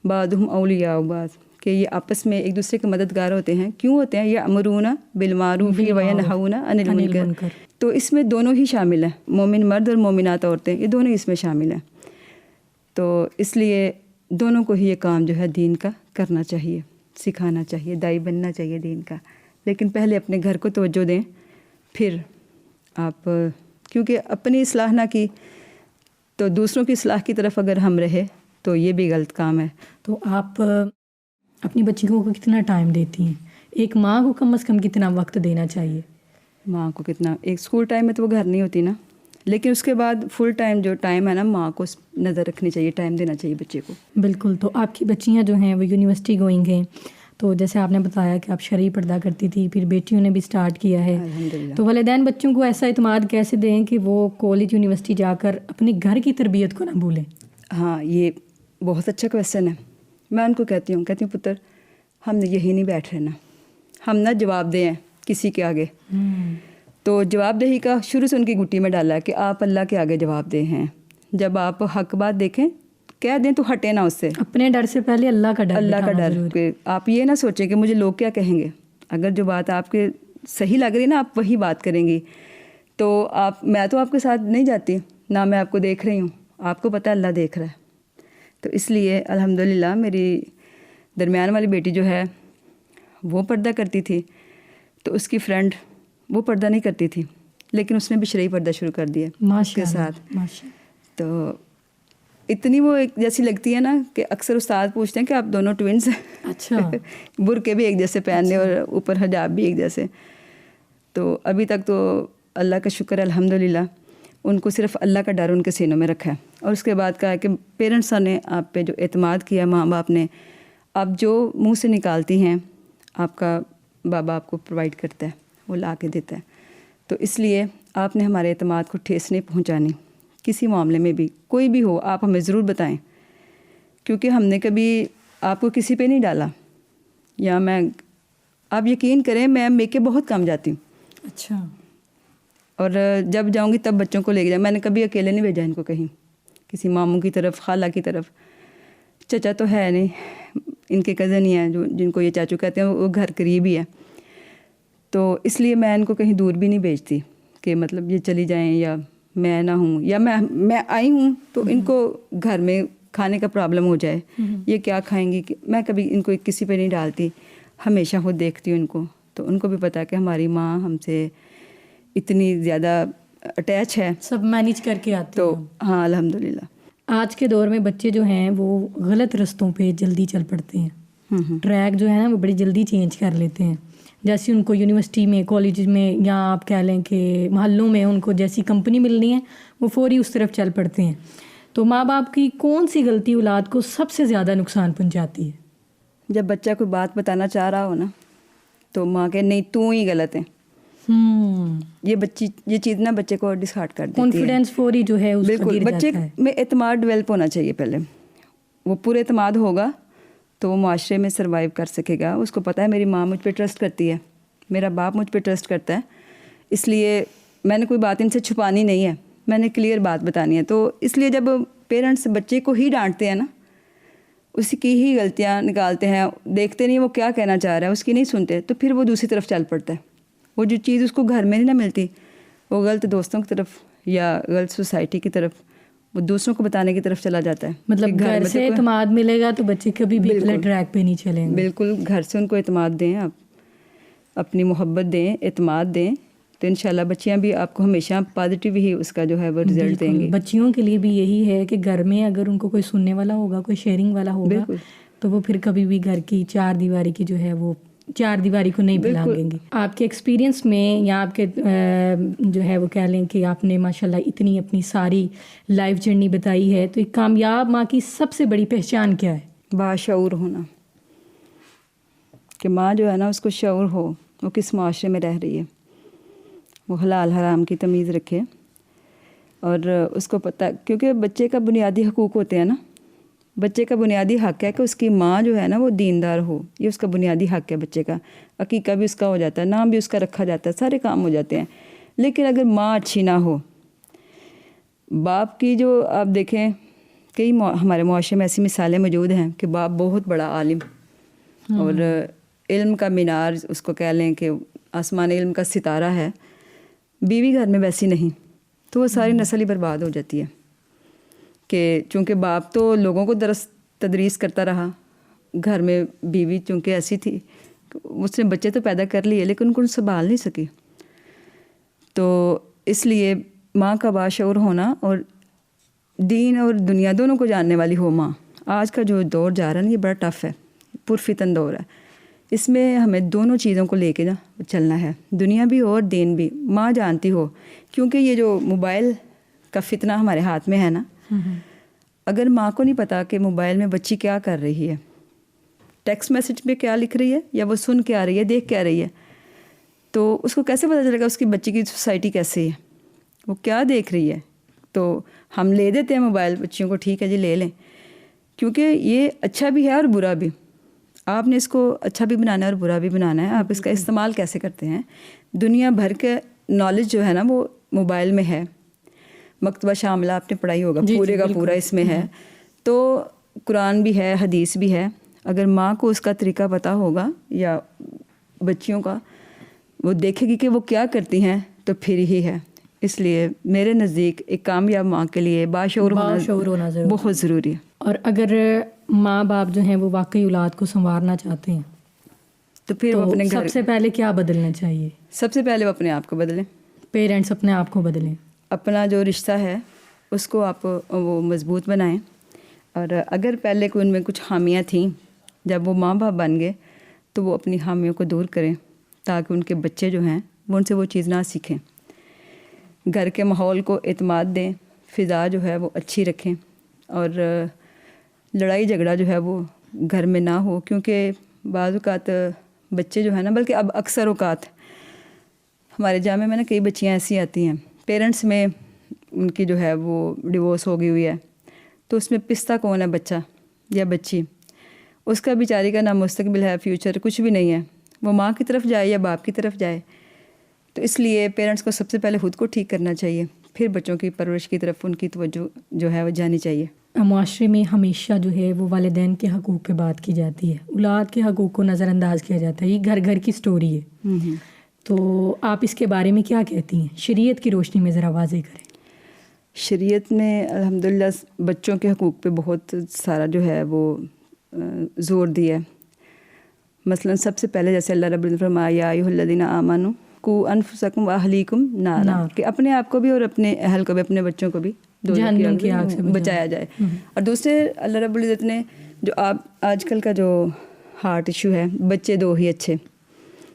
بعضهم اولیاء بعض، کہ یہ آپس میں ایک دوسرے کے مددگار ہوتے ہیں. کیوں ہوتے ہیں؟ یأمرون بالمعروف وینہون عن المنکر. تو اس میں دونوں ہی شامل ہیں، مومن مرد اور مومنات عورتیں، یہ دونوں اس میں شامل ہیں. تو اس لیے دونوں کو ہی یہ کام جو ہے دین کا کرنا چاہیے، سکھانا چاہیے، داعی بننا چاہیے دین کا. لیکن پہلے اپنے گھر کو توجہ دیں، پھر آپ، کیونکہ اپنی اصلاح نہ کی تو دوسروں کی اصلاح کی طرف اگر ہم رہے تو یہ بھی غلط کام ہے. تو آپ اپنی بچیوں کو کتنا ٹائم دیتی ہیں؟ ایک ماں کو کم از کم کتنا وقت دینا چاہیے؟ ماں کو کتنا، ایک اسکول ٹائم میں تو وہ گھر نہیں ہوتی نا، لیکن اس کے بعد فل ٹائم جو ٹائم ہے نا ماں کو نظر رکھنی چاہیے، ٹائم دینا چاہیے بچے کو. بالکل. تو آپ کی بچیاں جو ہیں وہ یونیورسٹی گوئنگ ہیں، تو جیسے آپ نے بتایا کہ آپ شرعی پردہ کرتی تھی، پھر بیٹیوں نے بھی سٹارٹ کیا ہے، تو والدین بچوں کو ایسا اعتماد کیسے دیں کہ وہ کالج یونیورسٹی جا کر اپنے گھر کی تربیت کو نہ بھولیں؟ ہاں یہ بہت اچھا کویسچن ہے. میں ان کو کہتی ہوں پتر ہم نے یہی نہیں بیٹھ رہنا، ہم نہ جواب دیں کسی کے آگے. تو جواب دہی کا شروع سے ان کی گٹی میں ڈالا ہے کہ آپ اللہ کے آگے جواب دہ ہیں. جب آپ حق بات دیکھیں کہہ دیں تو ہٹے نہ اس سے. اپنے ڈر سے پہلے اللہ کا ڈر کہ آپ یہ نہ سوچیں کہ مجھے لوگ کیا کہیں گے. اگر جو بات آپ کے صحیح لگ رہی ہے نا آپ وہی بات کریں گی. تو میں تو آپ کے ساتھ نہیں جاتی، نہ میں آپ کو دیکھ رہی ہوں، آپ کو پتہ ہے اللہ دیکھ رہا ہے. تو اس لیے الحمدللہ میری درمیان والی بیٹی جو ہے وہ پردہ کرتی تھی، تو اس کی فرینڈ وہ پردہ نہیں کرتی تھی، لیکن اس نے بھی شرعی پردہ شروع کر دیا اس کے ساتھ. تو اتنی وہ ایک جیسی لگتی ہے نا کہ اکثر استاد پوچھتے ہیں کہ آپ دونوں ٹوینس ہیں. اچھا. برقعے بھی ایک جیسے پہننے اور اوپر حجاب بھی ایک جیسے. تو ابھی تک تو اللہ کا شکر ہے الحمدللہ ان کو صرف اللہ کا ڈر ان کے سینوں میں رکھا ہے. اور اس کے بعد کہا کہ پیرنٹس نے آپ پہ جو اعتماد کیا، ماں باپ نے، آپ جو منہ سے نکالتی ہیں آپ کا بابا آپ کو پرووائڈ کرتا ہے، وہ لا کے دیتا ہے. تو اس لیے آپ نے ہمارے اعتماد کو ٹھیس نہیں پہنچانی. کسی معاملے میں بھی کوئی بھی ہو آپ ہمیں ضرور بتائیں، کیونکہ ہم نے کبھی آپ کو کسی پہ نہیں ڈالا. یا آپ یقین کریں میں میکے بہت کم جاتی ہوں. اچھا. اور جب جاؤں گی تب بچوں کو لے کے جاؤں. میں نے کبھی اکیلے نہیں بھیجا ان کو کہیں، کسی ماموں کی طرف، خالہ کی طرف. چچا تو ہے نہیں، ان کے کزن ہی ہیں جن کو یہ چاچو کہتے ہیں، وہ گھر قریب ہی ہے. تو اس لیے میں ان کو کہیں دور بھی نہیں بھیجتی کہ مطلب یہ چلی جائیں یا میں نہ ہوں، یا میں آئی ہوں تو ان کو گھر میں کھانے کا پرابلم ہو جائے، یہ کیا کھائیں گی. میں کبھی ان کو کسی پہ نہیں ڈالتی، ہمیشہ خود دیکھتی ہوں ان کو. تو ان کو بھی پتا کہ ہماری ماں ہم سے اتنی زیادہ اٹیچ ہے، سب مینیج کر کے آتی. تو ہاں الحمدللہ. آج کے دور میں بچے جو ہیں وہ غلط رستوں پہ جلدی چل پڑتے ہیں، ٹریک جو ہے نا وہ بڑی جلدی چینج کر لیتے ہیں. جیسے ان کو یونیورسٹی میں، کالج میں، یا آپ کہہ لیں کہ محلوں میں ان کو جیسی کمپنی ملنی ہے وہ فوری اس طرف چل پڑتے ہیں. تو ماں باپ کی کون سی غلطی اولاد کو سب سے زیادہ نقصان پہنچاتی ہے؟ جب بچہ کوئی بات بتانا چاہ رہا ہو نا تو ماں کہ نہیں تو ہی غلط ہے، یہ چیز نا بچے کو ڈسہارٹ کر دیتی ہے. کانفیڈینس فوری جو ہے اس کا بالکل. گر بچے جاتا ہے. میں اعتماد ڈیولپ ہونا چاہیے پہلے. وہ پورے اعتماد ہوگا تو وہ معاشرے میں سروائیو کر سکے گا. اس کو پتہ ہے میری ماں مجھ پہ ٹرسٹ کرتی ہے, میرا باپ مجھ پہ ٹرسٹ کرتا ہے, اس لیے میں نے کوئی بات ان سے چھپانی نہیں ہے, میں نے کلیئر بات بتانی ہے. تو اس لیے جب پیرنٹس بچے کو ہی ڈانٹتے ہیں نا, اس کی ہی غلطیاں نکالتے ہیں, دیکھتے نہیں وہ کیا کہنا چاہ رہا ہے, اس کی نہیں سنتے, تو پھر وہ دوسری طرف چل پڑتا ہے. وہ جو چیز اس کو گھر میں نہیں نہ ملتی, وہ غلط دوستوں کی طرف یا غلط سوسائٹی کی طرف, وہ دوسروں کو بتانے کی طرف چلا جاتا ہے. مطلب گھر سے اعتماد ملے گا تو بچے کبھی بھی غلط ٹریک پہ نہیں چلیں گے. بالکل. گھر سے ان کو اعتماد دیں, آپ اپنی محبت دیں, اعتماد دیں, تو انشاءاللہ بچیاں بھی آپ کو ہمیشہ پازیٹیو ہی اس کا جو ہے وہ رزلٹ دیں گی. بچیوں کے لیے بھی یہی ہے کہ گھر میں اگر ان کو کوئی سننے والا ہوگا, کوئی شیئرنگ والا ہوگا, تو وہ پھر کبھی بھی گھر کی چار دیواری کی جو ہے وہ چار دیواری کو نہیں پھیلائیں گے. آپ کے ایکسپیرینس میں یا آپ کے جو ہے وہ کہہ لیں کہ آپ نے ماشاءاللہ اتنی اپنی ساری لائف جرنی بتائی ہے, تو ایک کامیاب ماں کی سب سے بڑی پہچان کیا ہے؟ باشعور ہونا. کہ ماں جو ہے نا اس کو شعور ہو وہ کس معاشرے میں رہ رہی ہے, وہ حلال حرام کی تمیز رکھے, اور اس کو پتہ, کیونکہ بچے کا بنیادی حقوق ہوتے ہیں نا, بچے کا بنیادی حق ہے کہ اس کی ماں جو ہے نا وہ دیندار ہو. یہ اس کا بنیادی حق ہے بچے کا. عقیقہ بھی اس کا ہو جاتا ہے, نام بھی اس کا رکھا جاتا ہے, سارے کام ہو جاتے ہیں. لیکن اگر ماں اچھی نہ ہو, باپ کی جو آپ دیکھیں کئی ہمارے معاشرے میں ایسی مثالیں موجود ہیں کہ باپ بہت بڑا عالم اور علم کا مینار اس کو کہہ لیں کہ آسمان علم کا ستارہ ہے, بیوی گھر میں ویسی نہیں, تو وہ ساری نسل ہی برباد ہو جاتی ہے. کہ چونکہ باپ تو لوگوں کو تدریس کرتا رہا, گھر میں بیوی چونکہ ایسی تھی, اس نے بچے تو پیدا کر لیے لیکن ان کو سنبھال نہیں سکی. تو اس لیے ماں کا باشعور ہونا اور دین اور دنیا دونوں کو جاننے والی ہو ماں. آج کا جو دور جا رہا ہے نا یہ بڑا ٹف ہے, پرفتن دور ہے. اس میں ہمیں دونوں چیزوں کو لے کے چلنا ہے, دنیا بھی ہو اور دین بھی. ماں جانتی ہو, کیونکہ یہ جو موبائل کا فتنہ ہمارے ہاتھ میں ہے نا, اگر ماں کو نہیں پتا کہ موبائل میں بچی کیا کر رہی ہے, ٹیکسٹ میسج پہ کیا لکھ رہی ہے, یا وہ سن کے آ رہی ہے, دیکھ کے آ رہی ہے, تو اس کو کیسے پتہ چلے گا اس کی بچی کی سوسائٹی کیسی ہے, وہ کیا دیکھ رہی ہے. تو ہم لے دیتے ہیں موبائل بچیوں کو, ٹھیک ہے جی لے لیں, کیونکہ یہ اچھا بھی ہے اور برا بھی. آپ نے اس کو اچھا بھی بنانا ہے اور برا بھی بنانا ہے. آپ اس کا استعمال کیسے کرتے ہیں. دنیا بھر کے نالج جو ہے نا وہ موبائل میں ہے. مکتبہ شاملہ آپ نے پڑھائی ہوگا, پورے کا پورا اس میں ہے. تو قرآن بھی ہے, حدیث بھی ہے. اگر ماں کو اس کا طریقہ پتہ ہوگا یا بچیوں کا, وہ دیکھے گی کہ وہ کیا کرتی ہیں, تو پھر ہی ہے. اس لیے میرے نزدیک ایک کامیاب ماں کے لیے باشعور ہونا بہت ضروری ہے. اور اگر ماں باپ جو ہیں وہ واقعی اولاد کو سنوارنا چاہتے ہیں تو پھر وہ اپنے گھر سب سے پہلے کیا بدلنا چاہیے؟ سب سے پہلے وہ اپنے آپ کو بدلیں. پیرنٹس اپنے آپ کو بدلیں, اپنا جو رشتہ ہے اس کو آپ وہ مضبوط بنائیں. اور اگر پہلے کوئی ان میں کچھ خامیاں تھیں, جب وہ ماں باپ بن گئے تو وہ اپنی خامیوں کو دور کریں, تاکہ ان کے بچے جو ہیں وہ ان سے وہ چیز نہ سیکھیں. گھر کے ماحول کو اعتماد دیں, فضا جو ہے وہ اچھی رکھیں, اور لڑائی جھگڑا جو ہے وہ گھر میں نہ ہو. کیونکہ بعض اوقات بچے جو ہے نا, بلکہ اب اکثر اوقات ہمارے جامعہ میں نا کئی بچیاں ایسی آتی ہیں, پیرنٹس میں ان کی جو ہے وہ ڈیورس ہو گئی ہوئی ہے, تو اس میں پستہ کون ہے, بچہ یا بچی, اس کا بیچاری کا نہ مستقبل ہے, فیوچر کچھ بھی نہیں ہے. وہ ماں کی طرف جائے یا باپ کی طرف جائے. تو اس لیے پیرنٹس کو سب سے پہلے خود کو ٹھیک کرنا چاہیے, پھر بچوں کی پرورش کی طرف ان کی توجہ جو ہے وہ جانی چاہیے. معاشرے میں ہمیشہ جو ہے وہ والدین کے حقوق پہ بات کی جاتی ہے, اولاد کے حقوق کو نظر انداز کیا جاتا ہے. یہ گھر گھر کی سٹوری ہے. تو آپ اس کے بارے میں کیا کہتی ہیں؟ شریعت کی روشنی میں ذرا واضح کریں. شریعت نے الحمدللہ بچوں کے حقوق پہ بہت سارا جو ہے وہ زور دیا ہے. مثلا سب سے پہلے جیسے اللہ رب العزت نے فرمایا یا ایھا الذین آمنوا قوا انفسکم واہلیکم نارا, کہ اپنے آپ کو بھی اور اپنے اہل کو بھی, اپنے بچوں کو بھی جہنم کی آگ سے بچایا جائے. اور دوسرے اللہ رب العزت نے جو آج کل کا جو ہارٹ ایشو ہے, بچے دو ہی اچھے,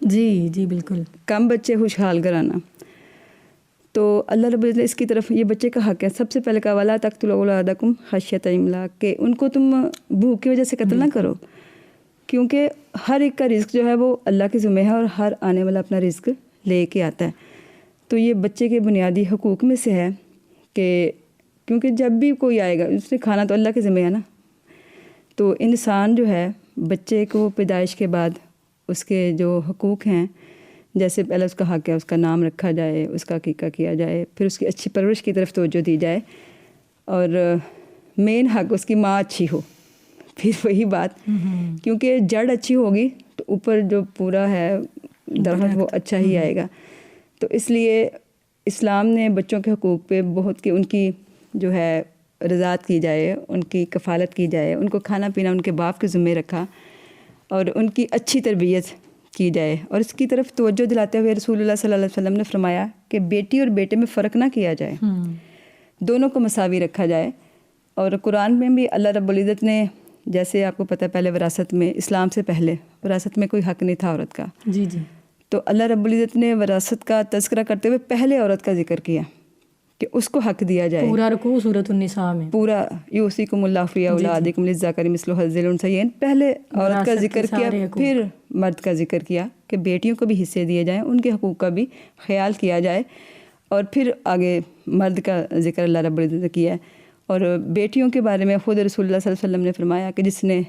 جی جی بالکل, کم بچے خوشحال گھرانہ, تو اللہ رب العزت اس کی طرف, یہ بچے کا حق ہے. سب سے پہلے کہا وَلَا تَقْتُلُوا أَوْلَادَكُمْ خَشْيَةَ إِمْلَاقٍ, کہ ان کو تم بھوک کی وجہ سے قتل نہ کرو, کیونکہ ہر ایک کا رزق جو ہے وہ اللہ کے ذمہ ہے, اور ہر آنے والا اپنا رزق لے کے آتا ہے. تو یہ بچے کے بنیادی حقوق میں سے ہے کہ کیونکہ جب بھی کوئی آئے گا اس نے کھانا تو اللہ کے ذمہ ہے نا. تو انسان جو ہے بچے کو پیدائش کے بعد اس کے جو حقوق ہیں، جیسے پہلے اس کا حق ہے اس کا نام رکھا جائے، اس کا عقیقہ کیا جائے، پھر اس کی اچھی پرورش کی طرف توجہ دی جائے، اور مین حق اس کی ماں اچھی ہو. پھر وہی بات، کیونکہ جڑ اچھی ہوگی تو اوپر جو پورا ہے درخت وہ اچھا ہی آئے گا. تو اس لیے اسلام نے بچوں کے حقوق پہ بہت کہ ان کی جو ہے رضاعت کی جائے، ان کی کفالت کی جائے، ان کو کھانا پینا ان کے باپ کے ذمہ رکھا، اور ان کی اچھی تربیت کی جائے. اور اس کی طرف توجہ دلاتے ہوئے رسول اللہ صلی اللہ علیہ وسلم نے فرمایا کہ بیٹی اور بیٹے میں فرق نہ کیا جائے، دونوں کو مساوی رکھا جائے. اور قرآن میں بھی اللہ رب العزت نے، جیسے آپ کو پتہ ہے پہلے وراثت میں، اسلام سے پہلے وراثت میں کوئی حق نہیں تھا عورت کا. جی جی. تو اللہ رب العزت نے وراثت کا تذکرہ کرتے ہوئے پہلے عورت کا ذکر کیا کہ اس کو حق دیا جائے. پورا رکوع سورۃ النساء میں پورا یوصیکم اللہ فی اولادکم للذکر مثل حظ الانثیین، پہلے عورت کا ذکر کیا، پھر مرد کا ذکر کیا کہ بیٹیوں کو بھی حصے دیے جائیں، ان کے حقوق کا بھی خیال کیا جائے، اور پھر آگے مرد کا ذکر اللہ رب العزت نے کیا ہے. اور بیٹیوں کے بارے میں خود رسول اللہ صلی اللہ علیہ وسلم نے فرمایا کہ جس نے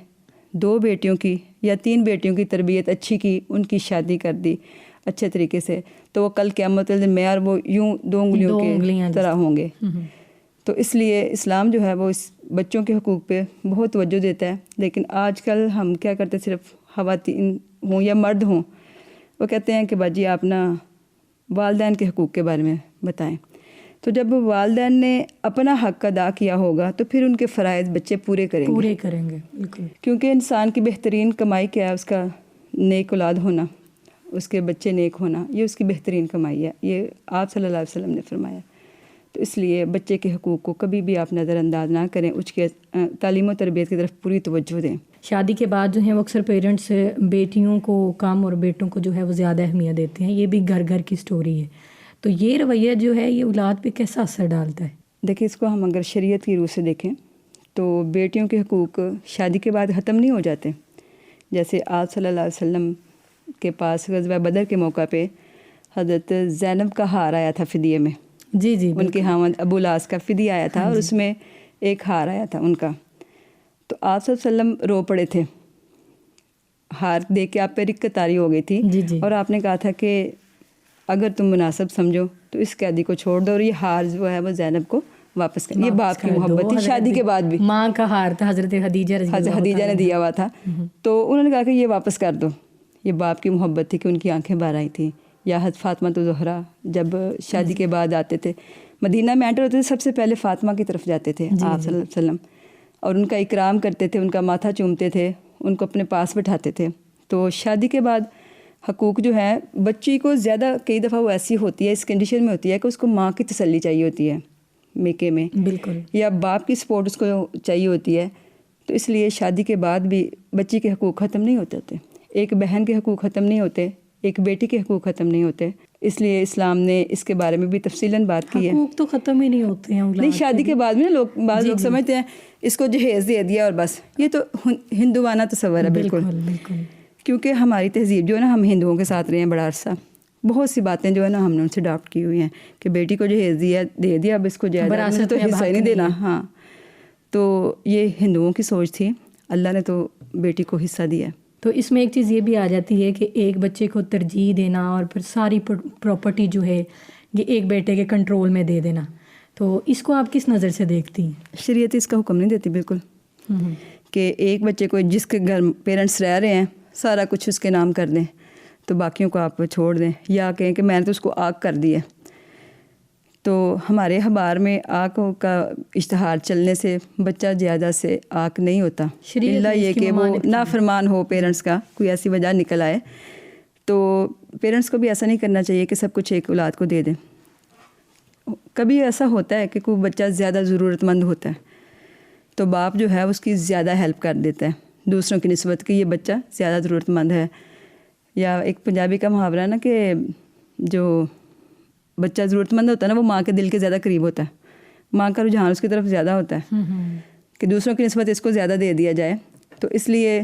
2 بیٹیوں کی یا 3 بیٹیوں کی تربیت اچھی کی، ان کی شادی کر دی اچھے طریقے سے، تو وہ کل قیامت کے دن میں اور وہ یوں 2 انگلیوں کے طرح ہوں گے. تو اس لیے اسلام جو ہے وہ اس بچوں کے حقوق پہ بہت توجہ دیتا ہے. لیکن آج کل ہم کیا کرتے، صرف خواتین ہوں یا مرد ہوں، وہ کہتے ہیں کہ باجی آپ نا والدین کے حقوق کے بارے میں بتائیں. تو جب والدین نے اپنا حق ادا کیا ہوگا تو پھر ان کے فرائض بچے پورے کریں گے. بالکل. کیونکہ انسان کی بہترین کمائی کیا ہے، اس کا نیک اولاد ہونا، اس کے بچے نیک ہونا، یہ اس کی بہترین کمائی ہے، یہ آپ صلی اللہ علیہ وسلم نے فرمایا. تو اس لیے بچے کے حقوق کو کبھی بھی آپ نظر انداز نہ کریں، اس کے تعلیم و تربیت کی طرف پوری توجہ دیں. شادی کے بعد جو ہیں وہ اکثر پیرنٹس بیٹیوں کو کم اور بیٹوں کو جو ہے وہ زیادہ اہمیت دیتے ہیں. یہ بھی گھر گھر کی سٹوری ہے. تو یہ رویہ جو ہے یہ اولاد پہ کیسا اثر ڈالتا ہے؟ دیکھیں، اس کو ہم اگر شریعت کی روح سے دیکھیں تو بیٹیوں کے حقوق شادی کے بعد ختم نہیں ہو جاتے. جیسے آپ صلی اللہ علیہ وسلم کے پاس غزوہ بدر کے موقع پہ حضرت زینب کا ہار آیا تھا فدیے میں. جی جی. ان کے خاوند ابو العاص کا فدیہ آیا تھا، اور اس میں ایک ہار آیا تھا ان کا. تو آپ صلی اللہ علیہ وسلم رو پڑے تھے، ہار دیکھ کے آپ پہ رقت طاری ہو گئی تھی. اور آپ نے کہا تھا کہ اگر تم مناسب سمجھو تو اس قیدی کو چھوڑ دو، اور یہ ہار جو ہے وہ زینب کو واپس کر. یہ باپ کی محبت تھی، شادی کے بعد بھی ماں کا ہار تھا، حضرت خدیجہ نے دیا ہوا تھا. تو انہوں نے کہا کہ یہ واپس کر دو. یہ باپ کی محبت تھی کہ ان کی آنکھیں باہر آئی تھیں. یا حضرت فاطمہ تو زہرا جب شادی کے بعد آتے تھے، مدینہ میں انٹر ہوتے تھے، سب سے پہلے فاطمہ کی طرف جاتے تھے آپ صلی اللہ علیہ وسلم، اور ان کا اکرام کرتے تھے، ان کا ماتھا چومتے تھے، ان کو اپنے پاس بٹھاتے تھے. تو شادی کے بعد حقوق جو ہیں بچی کو زیادہ کئی دفعہ وہ ایسی ہوتی ہے، اس کنڈیشن میں ہوتی ہے کہ اس کو ماں کی تسلی چاہیے ہوتی ہے میکے میں، بالکل، یا باپ کی سپورٹ اس کو چاہیے ہوتی ہے. تو اس لیے شادی کے بعد بھی بچی کے حقوق ختم نہیں ہوتے، ایک بہن کے حقوق ختم نہیں ہوتے، ایک بیٹی کے حقوق ختم نہیں ہوتے. اس لیے اسلام نے اس کے بارے میں بھی تفصیلاً بات کی ہے. حقوق تو ختم ہی نہیں ہوتے ہیں نہیں، شادی کے بعد میں بعض لوگ سمجھتے ہیں اس کو جہیز دے دیا اور بس. یہ تو ہندوانہ تصور ہے. بالکل بالکل. کیونکہ ہماری تہذیب جو ہے نا، ہم ہندوؤں کے ساتھ رہے ہیں بڑا عرصہ، بہت سی باتیں جو ہے نا ہم نے ان سے اڈاپٹ کی ہوئی ہیں کہ بیٹی کو جہیز دیا دے دیا، اب اس کو جائیداد تو حصہ ہی نہیں دینا. ہاں، تو یہ ہندوؤں کی سوچ تھی، اللہ نے تو بیٹی کو حصہ دیا. تو اس میں ایک چیز یہ بھی آ جاتی ہے کہ ایک بچے کو ترجیح دینا اور پھر ساری پراپرٹی جو ہے یہ ایک بیٹے کے کنٹرول میں دے دینا. تو اس کو آپ کس نظر سے دیکھتی ہیں؟ شریعت اس کا حکم نہیں دیتی بالکل، کہ ایک بچے کو جس کے گھر پیرنٹس رہ رہے ہیں سارا کچھ اس کے نام کر دیں تو باقیوں کو آپ چھوڑ دیں، یا کہیں کہ میں نے تو اس کو آگ کر دی ہے. تو ہمارے اخبار میں آگ کا اشتہار چلنے سے بچہ زیادہ سے آگ نہیں ہوتا، اللہ یہ کہ وہ نافرمان ہو پیرنٹس کا، کوئی ایسی وجہ نکل آئے. تو پیرنٹس کو بھی ایسا نہیں کرنا چاہیے کہ سب کچھ ایک اولاد کو دے دیں. کبھی ایسا ہوتا ہے کہ کوئی بچہ زیادہ ضرورت مند ہوتا ہے تو باپ جو ہے اس کی زیادہ ہیلپ کر دیتا ہے دوسروں کی نسبت کہ یہ بچہ زیادہ ضرورت مند ہے. یا ایک پنجابی کا محاورہ ہے نا کہ جو بچہ ضرورت مند ہوتا ہے نا وہ ماں کے دل کے زیادہ قریب ہوتا ہے، ماں کا رجحان اس کی طرف زیادہ ہوتا ہے کہ دوسروں کی نسبت اس کو زیادہ دے دیا جائے. تو اس لیے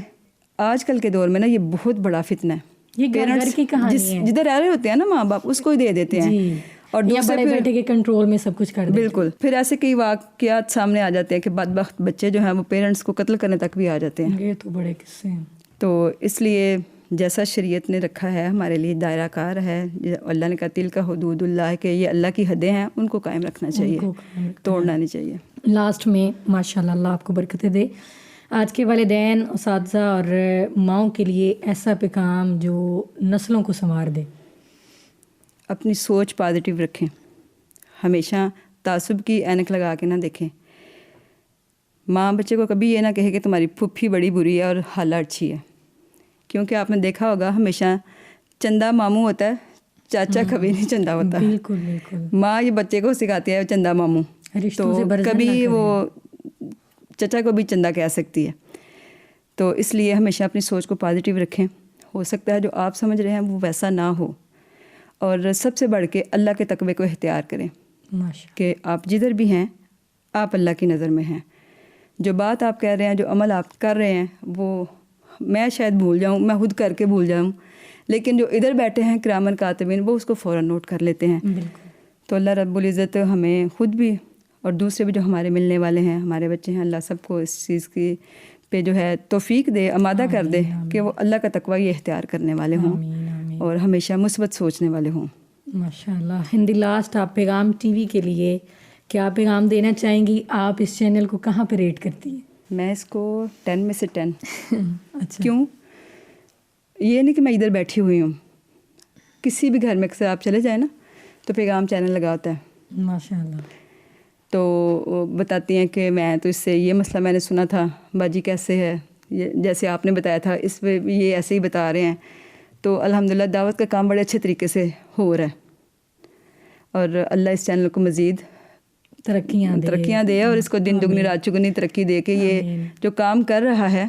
آج کل کے دور میں نا یہ بہت بڑا فتنہ ہے یہ گھر کی کہانی ہے، جدھر رہ رہے ہوتے ہیں نا ماں باپ اس کو ہی دے دیتے ہیں اور بڑے بیٹے کے کنٹرول میں سب کچھ کر دیتے. بالکل. پھر ایسے کئی واقعات سامنے آ جاتے ہیں کہ بدبخت بچے جو ہیں وہ پیرنٹس کو قتل کرنے تک بھی آ جاتے ہیں. یہ تو بڑے قصے ہیں. تو اس لیے جیسا شریعت نے رکھا ہے ہمارے لیے دائرہ کار ہے، اللہ نے کہا تل کا حدود اللہ، کہ یہ اللہ کی حدیں ہیں، ان کو قائم رکھنا چاہیے، توڑنا نہیں چاہیے. لاسٹ میں ماشاء اللہ اللہ آپ کو برکتیں دے، آج کے والدین، اساتذہ اور ماؤں کے لیے ایسا پیغام جو نسلوں کو سنوار دے. اپنی سوچ پازیٹیو رکھیں، ہمیشہ تعصب کی اینک لگا کے نہ دیکھیں. ماں بچے کو کبھی یہ نہ کہے کہ تمہاری پھپھی بڑی بری ہے اور خالہ اچھی ہے، کیونکہ آپ نے دیکھا ہوگا ہمیشہ چندہ ماموں ہوتا ہے، چاچا کبھی نہیں چندہ ہوتا. بالکل بالکل. ماں یہ بچے کو سکھاتی ہے چندہ ماموں، تو کبھی وہ چچا کو بھی چندہ کہہ سکتی ہے. تو اس لیے ہمیشہ اپنی سوچ کو پازیٹیو رکھیں. ہو سکتا ہے جو آپ سمجھ رہے ہیں وہ ویسا نہ ہو، اور سب سے بڑھ کے اللہ کے تقوی کو اختیار کریں کہ آپ جدھر بھی ہیں آپ اللہ کی نظر میں ہیں. جو بات آپ کہہ رہے ہیں، جو عمل آپ کر رہے ہیں، وہ میں شاید بھول جاؤں، میں خود کر کے بھول جاؤں، لیکن جو ادھر بیٹھے ہیں کرامن کاتبین وہ اس کو فوراً نوٹ کر لیتے ہیں. تو اللہ رب العزت ہمیں خود بھی اور دوسرے بھی جو ہمارے ملنے والے ہیں، ہمارے بچے ہیں، اللہ سب کو اس چیز کی پہ جو ہے توفیق دے، آمادہ کر دے کہ وہ اللہ کا تقوی اختیار کرنے والے ہوں اور ہمیشہ مثبت سوچنے والے ہوں. ماشاء اللہ. ہندی لاسٹ آپ پیغام ٹی وی کے لیے کیا پیغام دینا چاہیں گی؟ آپ اس چینل کو کہاں پہ ریٹ کرتی ہیں؟ میں اس کو 10 میں سے 10. کیوں؟ یہ نہیں کہ میں ادھر بیٹھی ہوئی ہوں، کسی بھی گھر میں سے آپ چلے جائیں نا تو پیغام چینل لگا ہوتا ہے. ماشاء اللہ. تو بتاتی ہیں کہ میں تو اس سے یہ مسئلہ میں نے سنا تھا، باجی کیسے ہے، جیسے آپ نے بتایا تھا اس پہ یہ ایسے ہی بتا رہے ہیں. تو الحمدللہ دعوت کا کام بڑے اچھے طریقے سے ہو رہا ہے، اور اللہ اس چینل کو مزید ترقیاں دے اور اس کو دن دگنی رات چگنی ترقی دے کہ یہ جو کام کر رہا ہے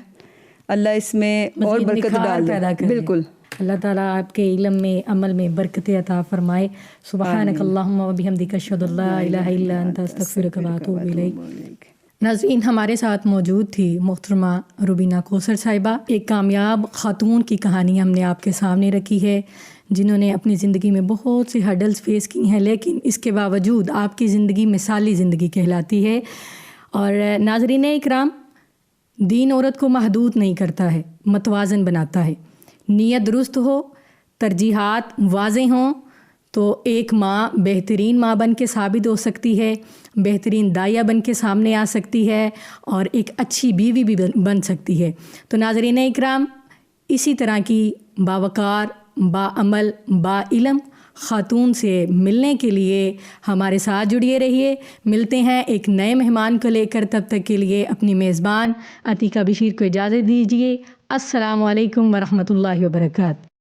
اللہ اس میں اور برکت ڈال دے. بالکل. اللہ تعالیٰ آپ کے علم میں، عمل میں برکت عطا فرمائے. سبحانک اللہم و بحمدک اشہد ان لا الہ الا انت استغفرک و اتوب الیک. ناظرین، ہمارے ساتھ موجود تھی محترمہ روبینہ کوثر صاحبہ. ایک کامیاب خاتون کی کہانی ہم نے آپ کے سامنے رکھی ہے، جنہوں نے اپنی زندگی میں بہت سے ہرڈلز فیس کی ہیں، لیکن اس کے باوجود آپ کی زندگی مثالی زندگی کہلاتی ہے. اور ناظرین اکرام، دین عورت کو محدود نہیں کرتا ہے، متوازن بناتا ہے. نیت درست ہو، ترجیحات واضح ہوں تو ایک ماں بہترین ماں بن کے ثابت ہو سکتی ہے، بہترین دائیا بن کے سامنے آ سکتی ہے، اور ایک اچھی بیوی بھی بن سکتی ہے. تو ناظرین اکرام، اسی طرح کی باوقار، باعمل، باعلم خاتون سے ملنے کے لیے ہمارے ساتھ جڑیے رہیے. ملتے ہیں ایک نئے مہمان کو لے کر، تب تک کے لیے اپنی میزبان عتیقہ بشیر کو اجازت دیجیے. السلام علیکم ورحمۃ اللہ وبرکاتہ.